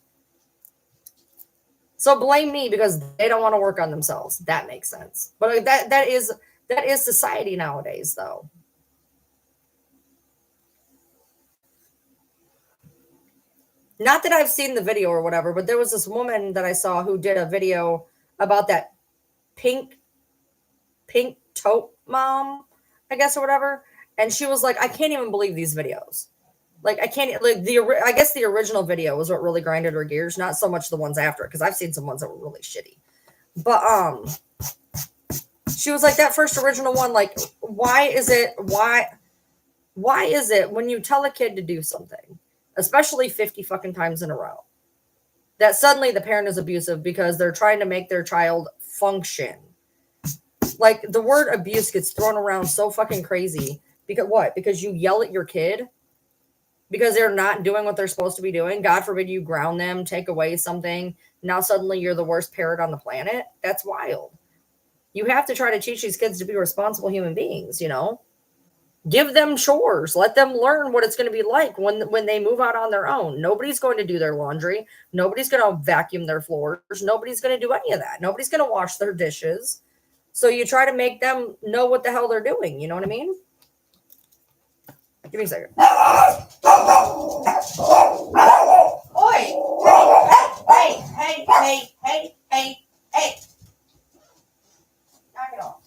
So blame me because they don't want to work on themselves. That makes sense. But that is society nowadays, though. Not that I've seen the video or whatever, but there was this woman that I saw who did a video about that pink taupe mom, I guess, or whatever. And she was like, I can't even believe these videos. Like, I can't, like, I guess the original video was what really grinded her gears, not so much the ones after it, because I've seen some ones that were really shitty. But she was like, that first original one, like, why is it when you tell a kid to do something, especially 50 fucking times in a row, that suddenly the parent is abusive because they're trying to make their child function? Like, the word abuse gets thrown around so fucking crazy. Because what? Because you yell at your kid because they're not doing what they're supposed to be doing. God forbid you ground them, take away something. Now suddenly you're the worst parent on the planet. That's wild. You have to try to teach these kids to be responsible human beings, you know? Give them chores. Let them learn what it's going to be like when they move out on their own. Nobody's going to do their laundry. Nobody's going to vacuum their floors. Nobody's going to do any of that. Nobody's going to wash their dishes. So you try to make them know what the hell they're doing. You know what I mean? Give me a second. Oi! Hey! Knock it off.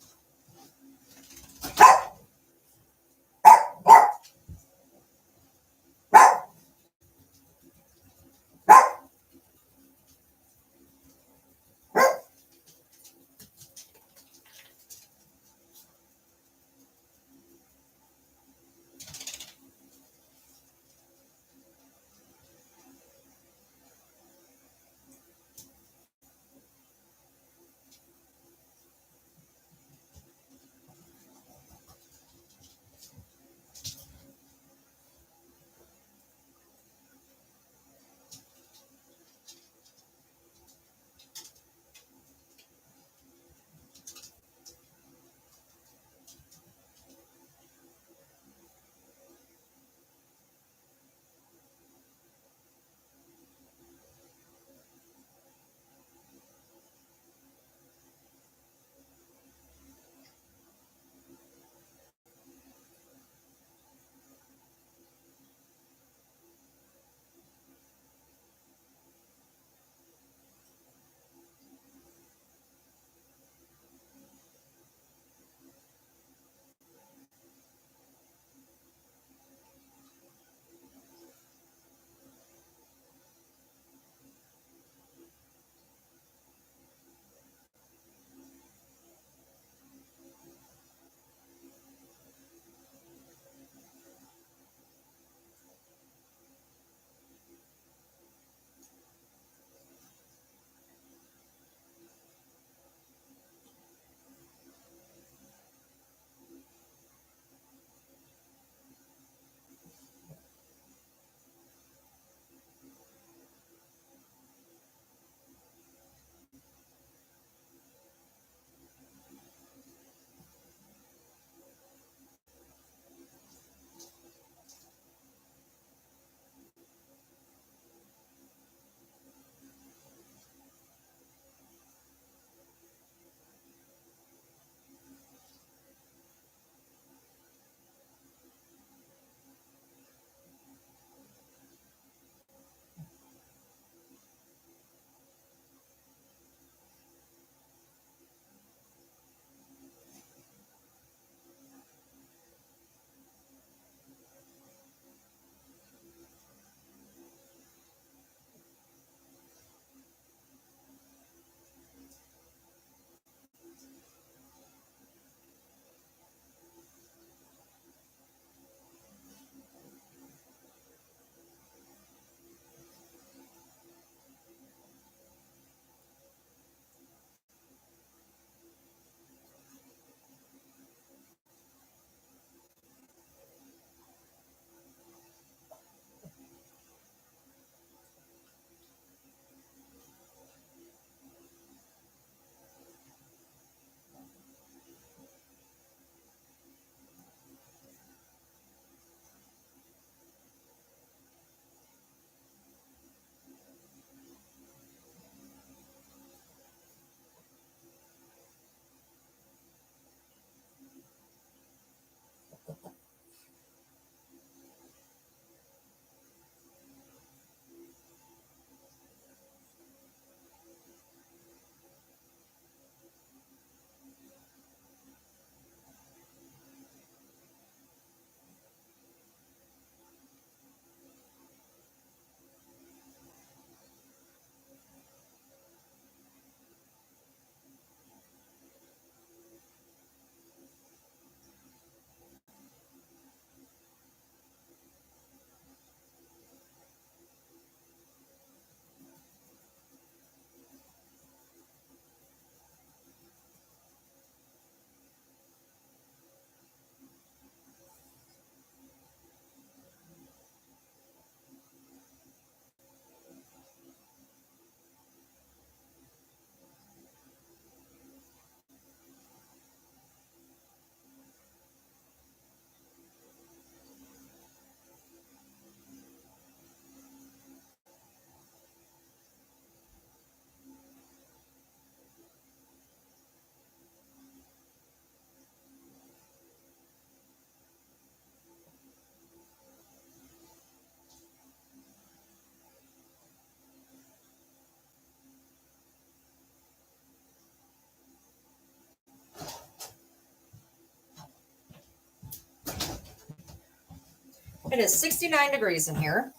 It is 69 degrees in here.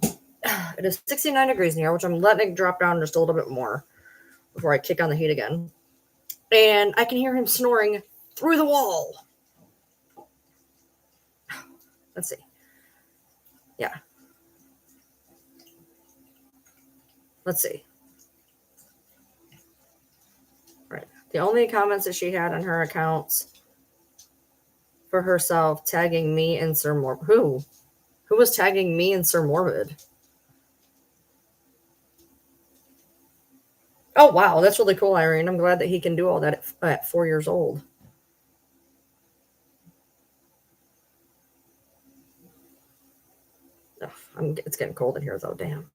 It is 69 degrees in here, which I'm letting it drop down just a little bit more before I kick on the heat again. And I can hear him snoring through the wall. Let's see. Yeah. Let's see. Right. The only comments that she had on her accounts for herself, tagging me and Sir Morbid. Who? Who was tagging me and Sir Morbid? Oh, wow. That's really cool, Irene. I'm glad that he can do all that at 4 years old. Oh, it's getting cold in here, though. Damn.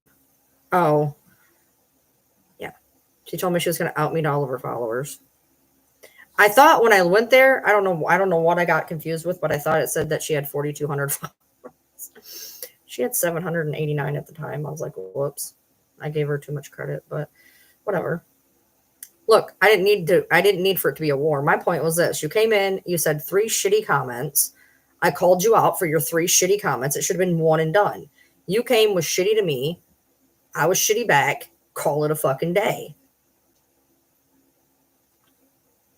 Oh. Yeah. She told me she was going to out me to all of her followers. I thought when I went there, I don't know what I got confused with, but I thought it said that she had 4,200 followers. She had 789 at the time. I was like, whoops. I gave her too much credit, but whatever. Look, I didn't need for it to be a war. My point was this. You came in, you said 3 shitty comments. I called you out for your 3 shitty comments. It should have been one and done. You came was shitty to me. I was shitty back. Call it a fucking day.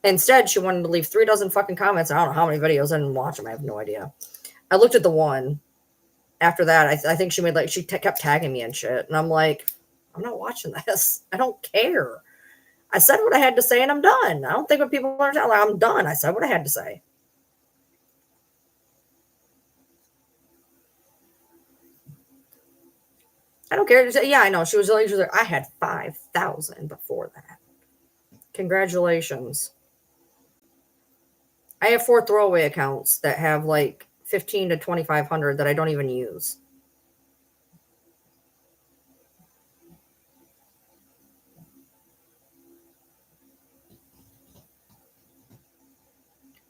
Instead, she wanted to leave 3 dozen fucking comments. I don't know how many videos I didn't watch them. I have no idea. I looked at the one. After that, I think she made she kept tagging me and shit. And I'm like, I'm not watching this. I don't care. I said what I had to say and I'm done. I don't think what people are telling. I'm done. I said what I had to say. I don't care. Yeah, I know. She was like, I had 5,000 before that. Congratulations. I have 4 throwaway accounts that have like 15 to 2,500 that I don't even use.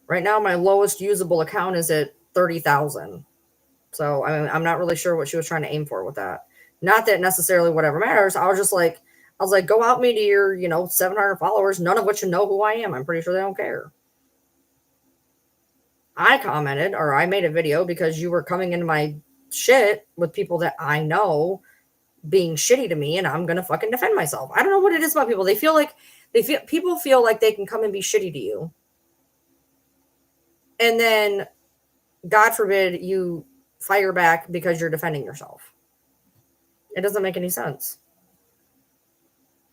Right now, my lowest usable account is at 30,000. So I'm not really sure what she was trying to aim for with that. Not that necessarily whatever matters. I was like, go out me to your, 700 followers, none of which know who I am. I'm pretty sure they don't care. I commented or I made a video because you were coming into my shit with people that I know being shitty to me, and I'm gonna fucking defend myself. I don't know what it is about people. People feel like they can come and be shitty to you. And then God forbid you fire back because you're defending yourself. It doesn't make any sense.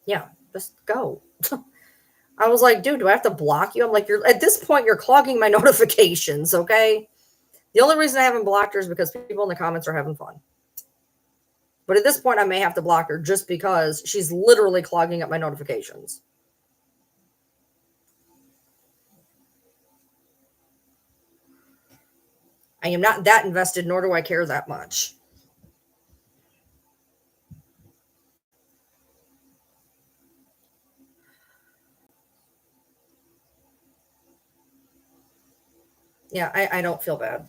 Yeah, just go. I was like, dude, do I have to block you? I'm like, at this point, you're clogging my notifications, okay? The only reason I haven't blocked her is because people in the comments are having fun. But at this point, I may have to block her just because she's literally clogging up my notifications. I am not that invested, nor do I care that much. Yeah, I don't feel bad.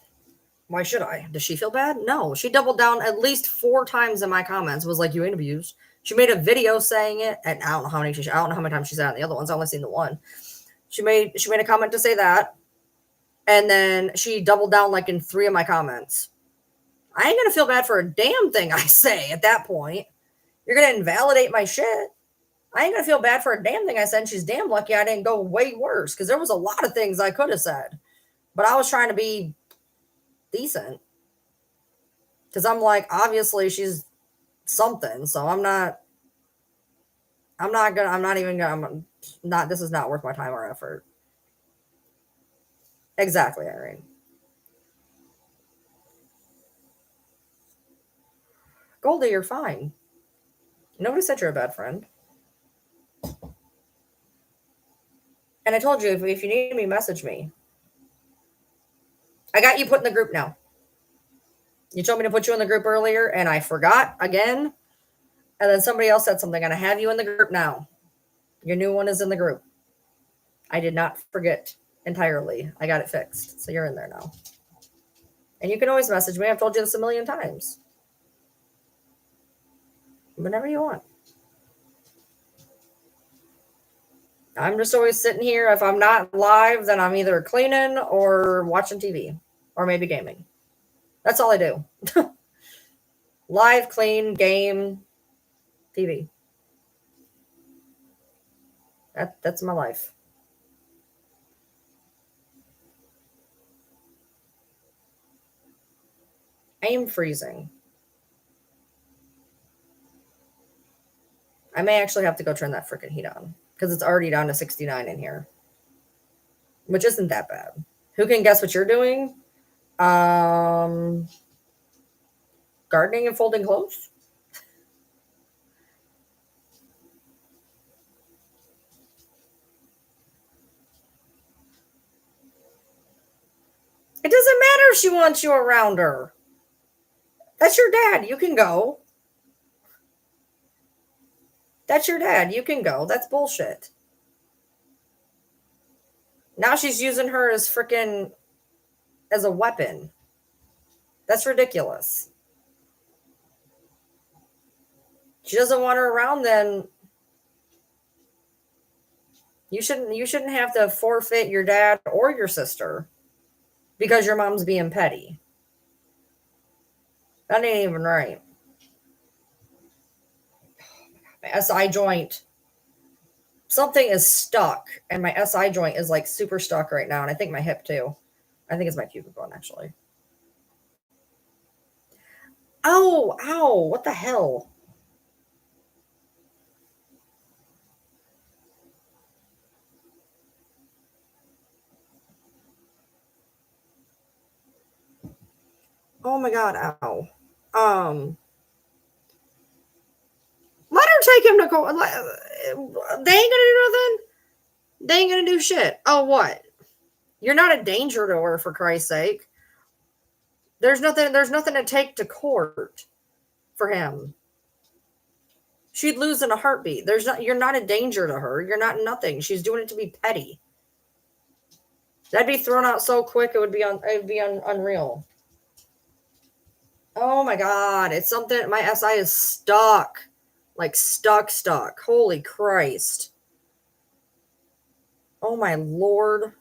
Why should I? Does she feel bad? No. She doubled down at least 4 times in my comments, was like, you ain't abused. She made a video saying it, and I don't know how many times she said it on the other ones. I only seen the one. She made a comment to say that. And then she doubled down like in 3 of my comments. I ain't gonna feel bad for a damn thing I say at that point. You're gonna invalidate my shit. I ain't gonna feel bad for a damn thing I said. And she's damn lucky I didn't go way worse because there was a lot of things I could have said, but I was trying to be decent because I'm like, obviously she's something, so this is not worth my time or effort. Exactly, Irene. Goldie, you're fine. Nobody said you're a bad friend. And I told you, if you need me, message me. I got you put in the group now. You told me to put you in the group earlier, and I forgot again. And then somebody else said something, and I have you in the group now. Your new one is in the group. I did not forget entirely. I got it fixed. So you're in there now. And you can always message me. I've told you this a million times. Whenever you want. I'm just always sitting here. If I'm not live, then I'm either cleaning or watching TV or maybe gaming. That's all I do. Live, clean, game, TV. That's my life. I am freezing. I may actually have to go turn that freaking heat on because it's already down to 69 in here, which isn't that bad. Who can guess what you're doing? Gardening and folding clothes. It doesn't matter if she wants you around her. That's your dad. You can go. That's your dad. You can go. That's bullshit. Now she's using her as freaking as a weapon. That's ridiculous. She doesn't want her around, then you shouldn't have to forfeit your dad or your sister because your mom's being petty. That ain't even right. My SI joint. Something is stuck, and my SI joint is like super stuck right now, and I think my hip too. I think it's my pubic bone actually. Oh, ow, what the hell? Oh my god, ow. Let her take him to court. They ain't gonna do nothing. They ain't gonna do shit. Oh, what? You're not a danger to her, for Christ's sake. There's nothing to take to court for him. She'd lose in a heartbeat. You're not a danger to her. You're not nothing. She's doing it to be petty. That'd be thrown out so quick it would be unreal. Oh my god, it's something. My SI is stuck. Like stuck. Holy Christ. Oh my lord.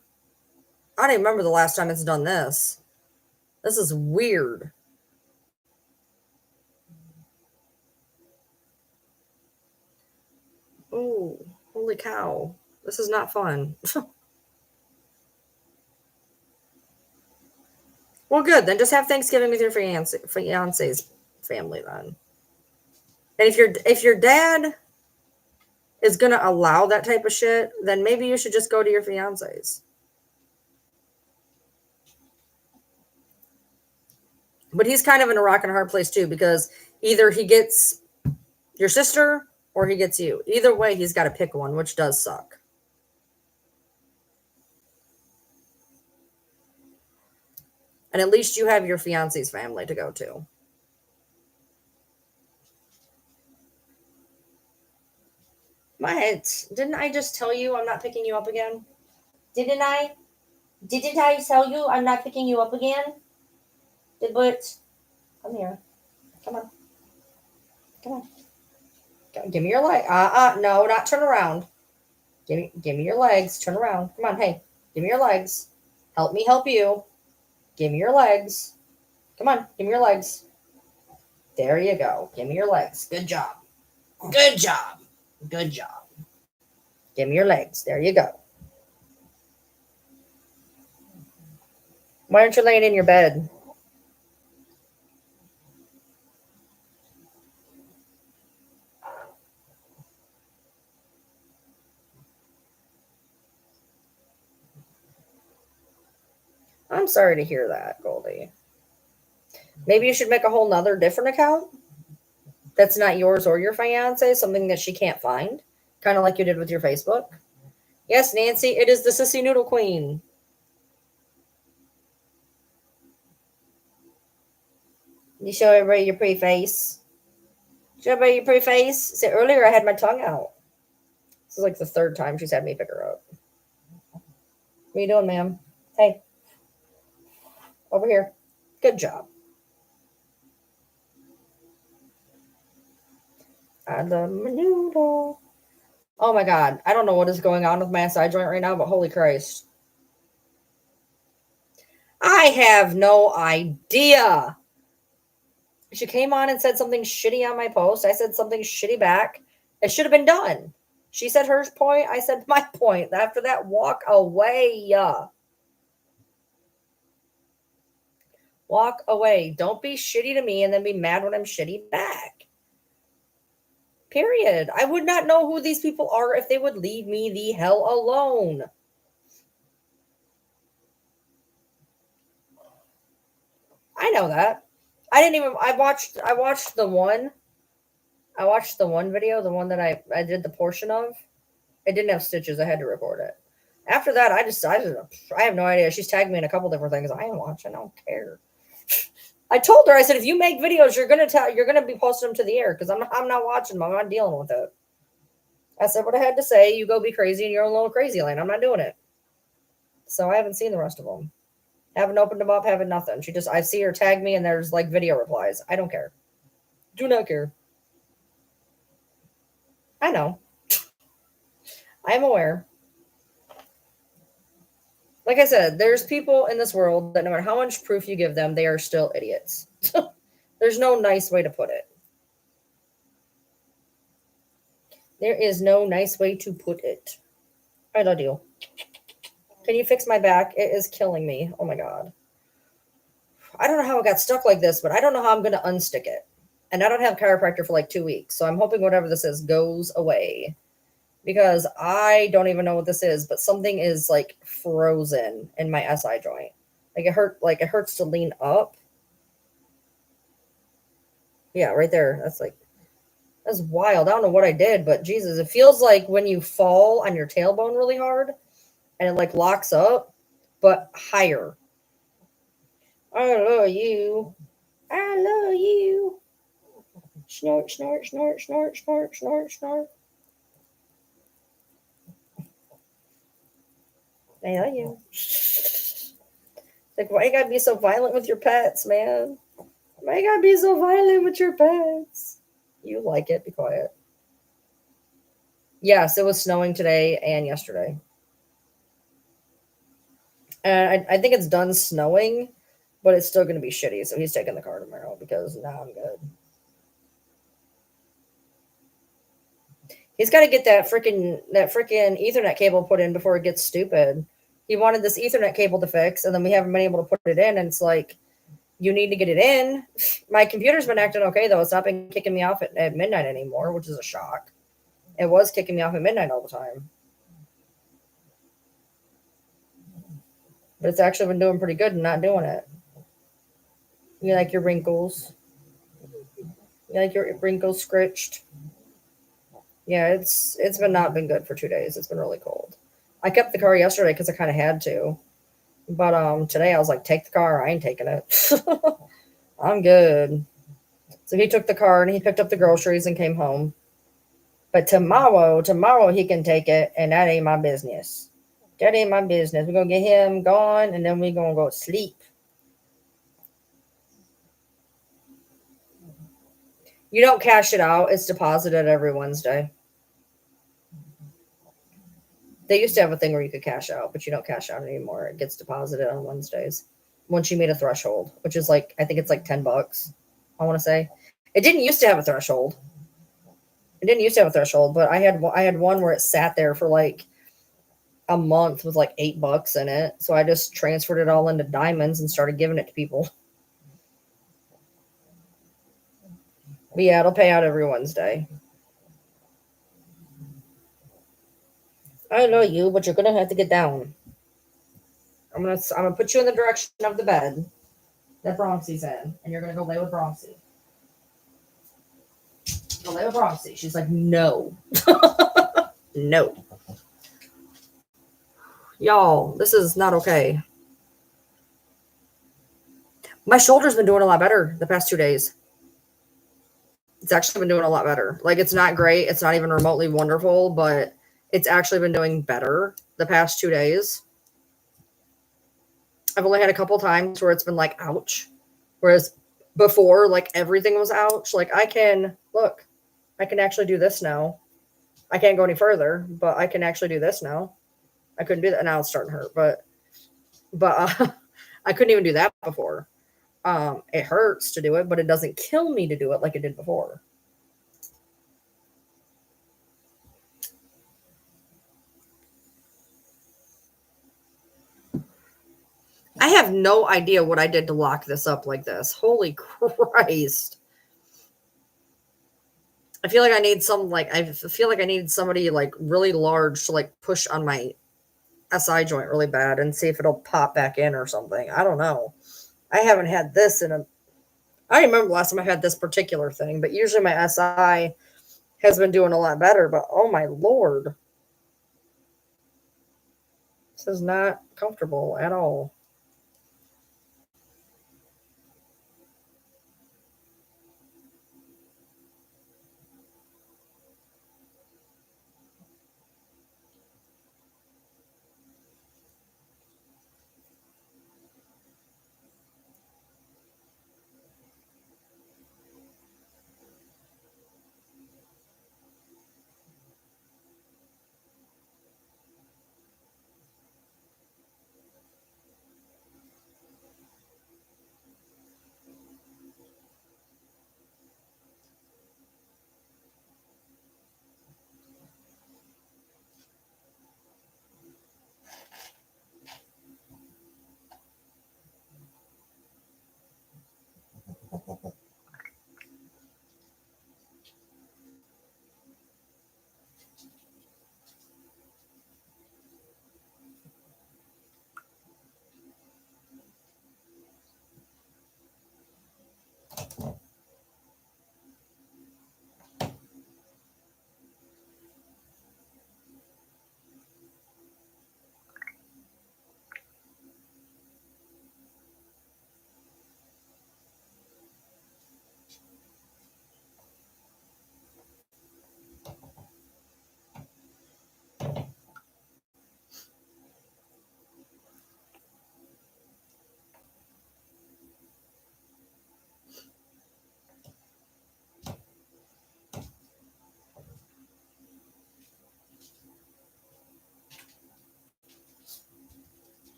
I don't even remember the last time it's done this. This is weird. Oh, holy cow. This is not fun. Well, good. Then just have Thanksgiving with your fiance's family then. And if your dad is gonna allow that type of shit, then maybe you should just go to your fiance's. But he's kind of in a rock and a hard place too, because either he gets your sister or he gets you. Either way, he's got to pick one, which does suck. And at least you have your fiance's family to go to. What? Didn't I just tell you I'm not picking you up again? Didn't I? Didn't I tell you I'm not picking you up again? But come here. Come on. Come on. Give me your leg. No, not turn around. Give me your legs. Turn around. Come on, hey. Give me your legs. Help me help you. Give me your legs. Come on, give me your legs. There you go. Give me your legs. Good job. Good job. Good job. Give me your legs. There you go. Why aren't you laying in your bed? I'm sorry to hear that, Goldie. Maybe you should make a whole nother different account that's not yours or your fiance, something that she can't find, kind of like you did with your Facebook. Yes, Nancy, it is the Sissy Noodle Queen. You show everybody your pretty face. Show everybody your pretty face. See, earlier I had my tongue out. This is like the third time she's had me pick her up. What are you doing, ma'am? Hey. Over here. Good job. I love my noodle. Oh my god. I don't know what is going on with my SI joint right now, but holy Christ. I have no idea. She came on and said something shitty on my post. I said something shitty back. It should have been done. She said her point. I said my point. After that, walk away. Walk away. Don't be shitty to me and then be mad when I'm shitty back. Period. I would not know who these people are if they would leave me the hell alone. I know that. I watched the one. I watched the one video, the one that I did the portion of. It didn't have stitches. I had to record it. After that, I have no idea. She's tagged me in a couple different things. I ain't watching. I don't care. I told her, I said, if you make videos, you're gonna be posting them to the air because I'm not watching them. I'm not dealing with it. I said what I had to say. You go be crazy in your own little crazy lane. I'm not doing it. So I haven't seen the rest of them. Haven't opened them up. Haven't nothing. I see her tag me and there's like video replies. I don't care. Do not care. I know. I am aware. Like I said, there's people in this world that no matter how much proof you give them, they are still idiots. There's no nice way to put it. There is no nice way to put it. I love you. Can you fix my back? It is killing me. Oh my God. I don't know how it got stuck like this, but I don't know how I'm going to unstick it. And I don't have chiropractor for like 2 weeks. So I'm hoping whatever this is goes away. Because I don't even know what this is, but something is like frozen in my SI joint. It hurts to lean up. Yeah, right there. That's wild. I don't know what I did, but Jesus, it feels like when you fall on your tailbone really hard and it like locks up, but higher. I love you. I love you. Snort, snort, snort, snort, snort, snort, snort. I love you. Like, why you gotta be so violent with your pets, man? Why you gotta be so violent with your pets? You like it. Be quiet. Yes, it was snowing today and yesterday. And I think it's done snowing, but it's still going to be shitty. So he's taking the car tomorrow because now I'm good. He's got to get that freaking Ethernet cable put in before it gets stupid. He wanted this Ethernet cable to fix, and then we haven't been able to put it in. And it's like, you need to get it in. My computer's been acting okay, though. It's not been kicking me off at midnight anymore, which is a shock. It was kicking me off at midnight all the time. But it's actually been doing pretty good and not doing it. You like your wrinkles? You like your wrinkles scritched? Yeah, it's not been good for 2 days. It's been really cold. I kept the car yesterday because I kind of had to. But today I was like, take the car. I ain't taking it. I'm good. So he took the car and he picked up the groceries and came home. But tomorrow he can take it, and that ain't my business. That ain't my business. We're going to get him gone, and then we're going to go sleep. You don't cash it out. It's deposited every Wednesday. They used to have a thing where you could cash out, but you don't cash out anymore. It gets deposited on Wednesdays once you meet a threshold, which is like, I think it's like $10, I want to say. It didn't used to have a threshold. But I had one where it sat there for like a month with like $8 in it. So I just transferred it all into diamonds and started giving it to people. But yeah, it'll pay out every Wednesday. I know you, but you're gonna have to get down. I'm gonna put you in the direction of the bed that Bronxy's in, and you're gonna go lay with Bronxy. Go lay with Bronxy. She's like, no. No. Y'all, this is not okay. My shoulder's been doing a lot better the past 2 days. It's actually been doing a lot better. Like, it's not great. It's not even remotely wonderful, but it's actually been doing better the past 2 days. I've only had a couple times where it's been like, ouch. Whereas before, like, everything was ouch. Like, I can actually do this now. I can't go any further, but I can actually do this now. I couldn't do that. Now it's starting to hurt, but I couldn't even do that before. It hurts to do it, but it doesn't kill me to do it like it did before. I have no idea what I did to lock this up like this. Holy Christ. I feel like I need I feel like I need somebody like really large to like push on my SI joint really bad and see if it'll pop back in or something. I don't know. I haven't had this in a I remember last time I had this particular thing, but usually my SI has been doing a lot better, but oh my lord. This is not comfortable at all.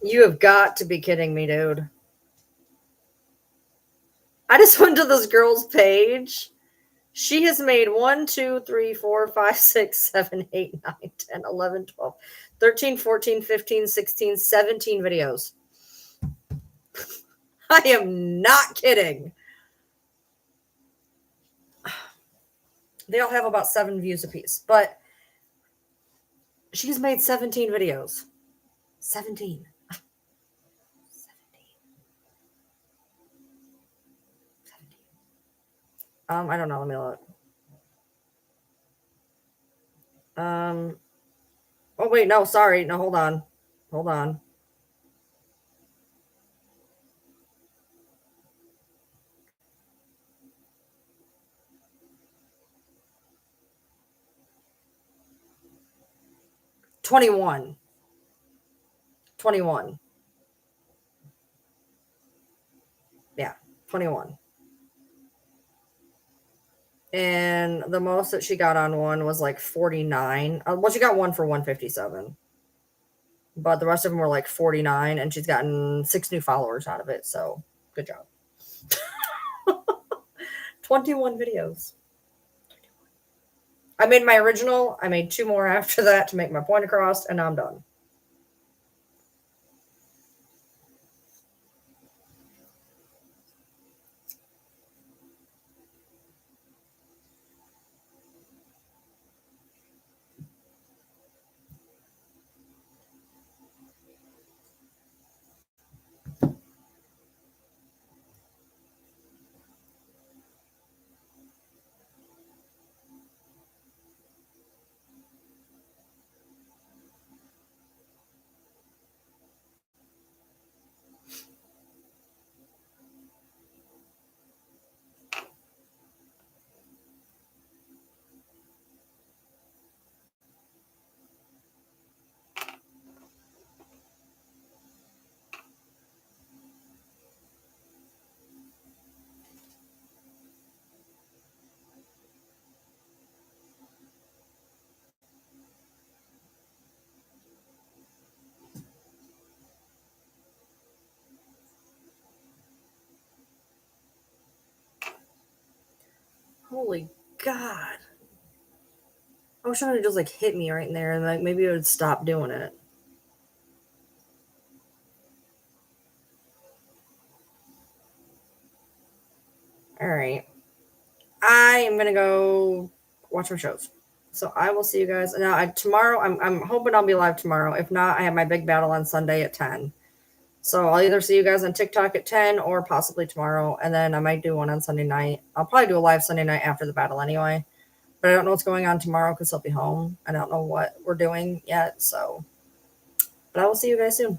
You have got to be kidding me, dude. I just went to this girl's page. She has made 1, 2, 3, 4, 5, 6, 7, 8, 9, 10, 11, 12, 13, 14, 15, 16, 17 videos. I am not kidding. They all have about 7 views apiece, but she's made 17 videos. 17. 17. I don't know. Let me look. Oh wait, no, sorry. No, hold on. Hold on. $21. 21. Yeah, 21. And the most that she got on one was like 49. Well, she got one for 157. But the rest of them were like 49, and she's gotten 6 new followers out of it. So good job. 21 videos. I made my original. I made 2 more after that to make my point across, and now I'm done. Holy God. I wish somebody just like hit me right in there and like maybe it would stop doing it. All right. I am gonna go watch my shows. So I will see you guys. Now tomorrow. I'm hoping I'll be live tomorrow. If not, I have my big battle on Sunday at 10. So I'll either see you guys on TikTok at 10 or possibly tomorrow, and then I might do one on Sunday night. I'll probably do a live Sunday night after the battle anyway. But I don't know what's going on tomorrow because I'll be home. I don't know what we're doing yet. So, but I will see you guys soon.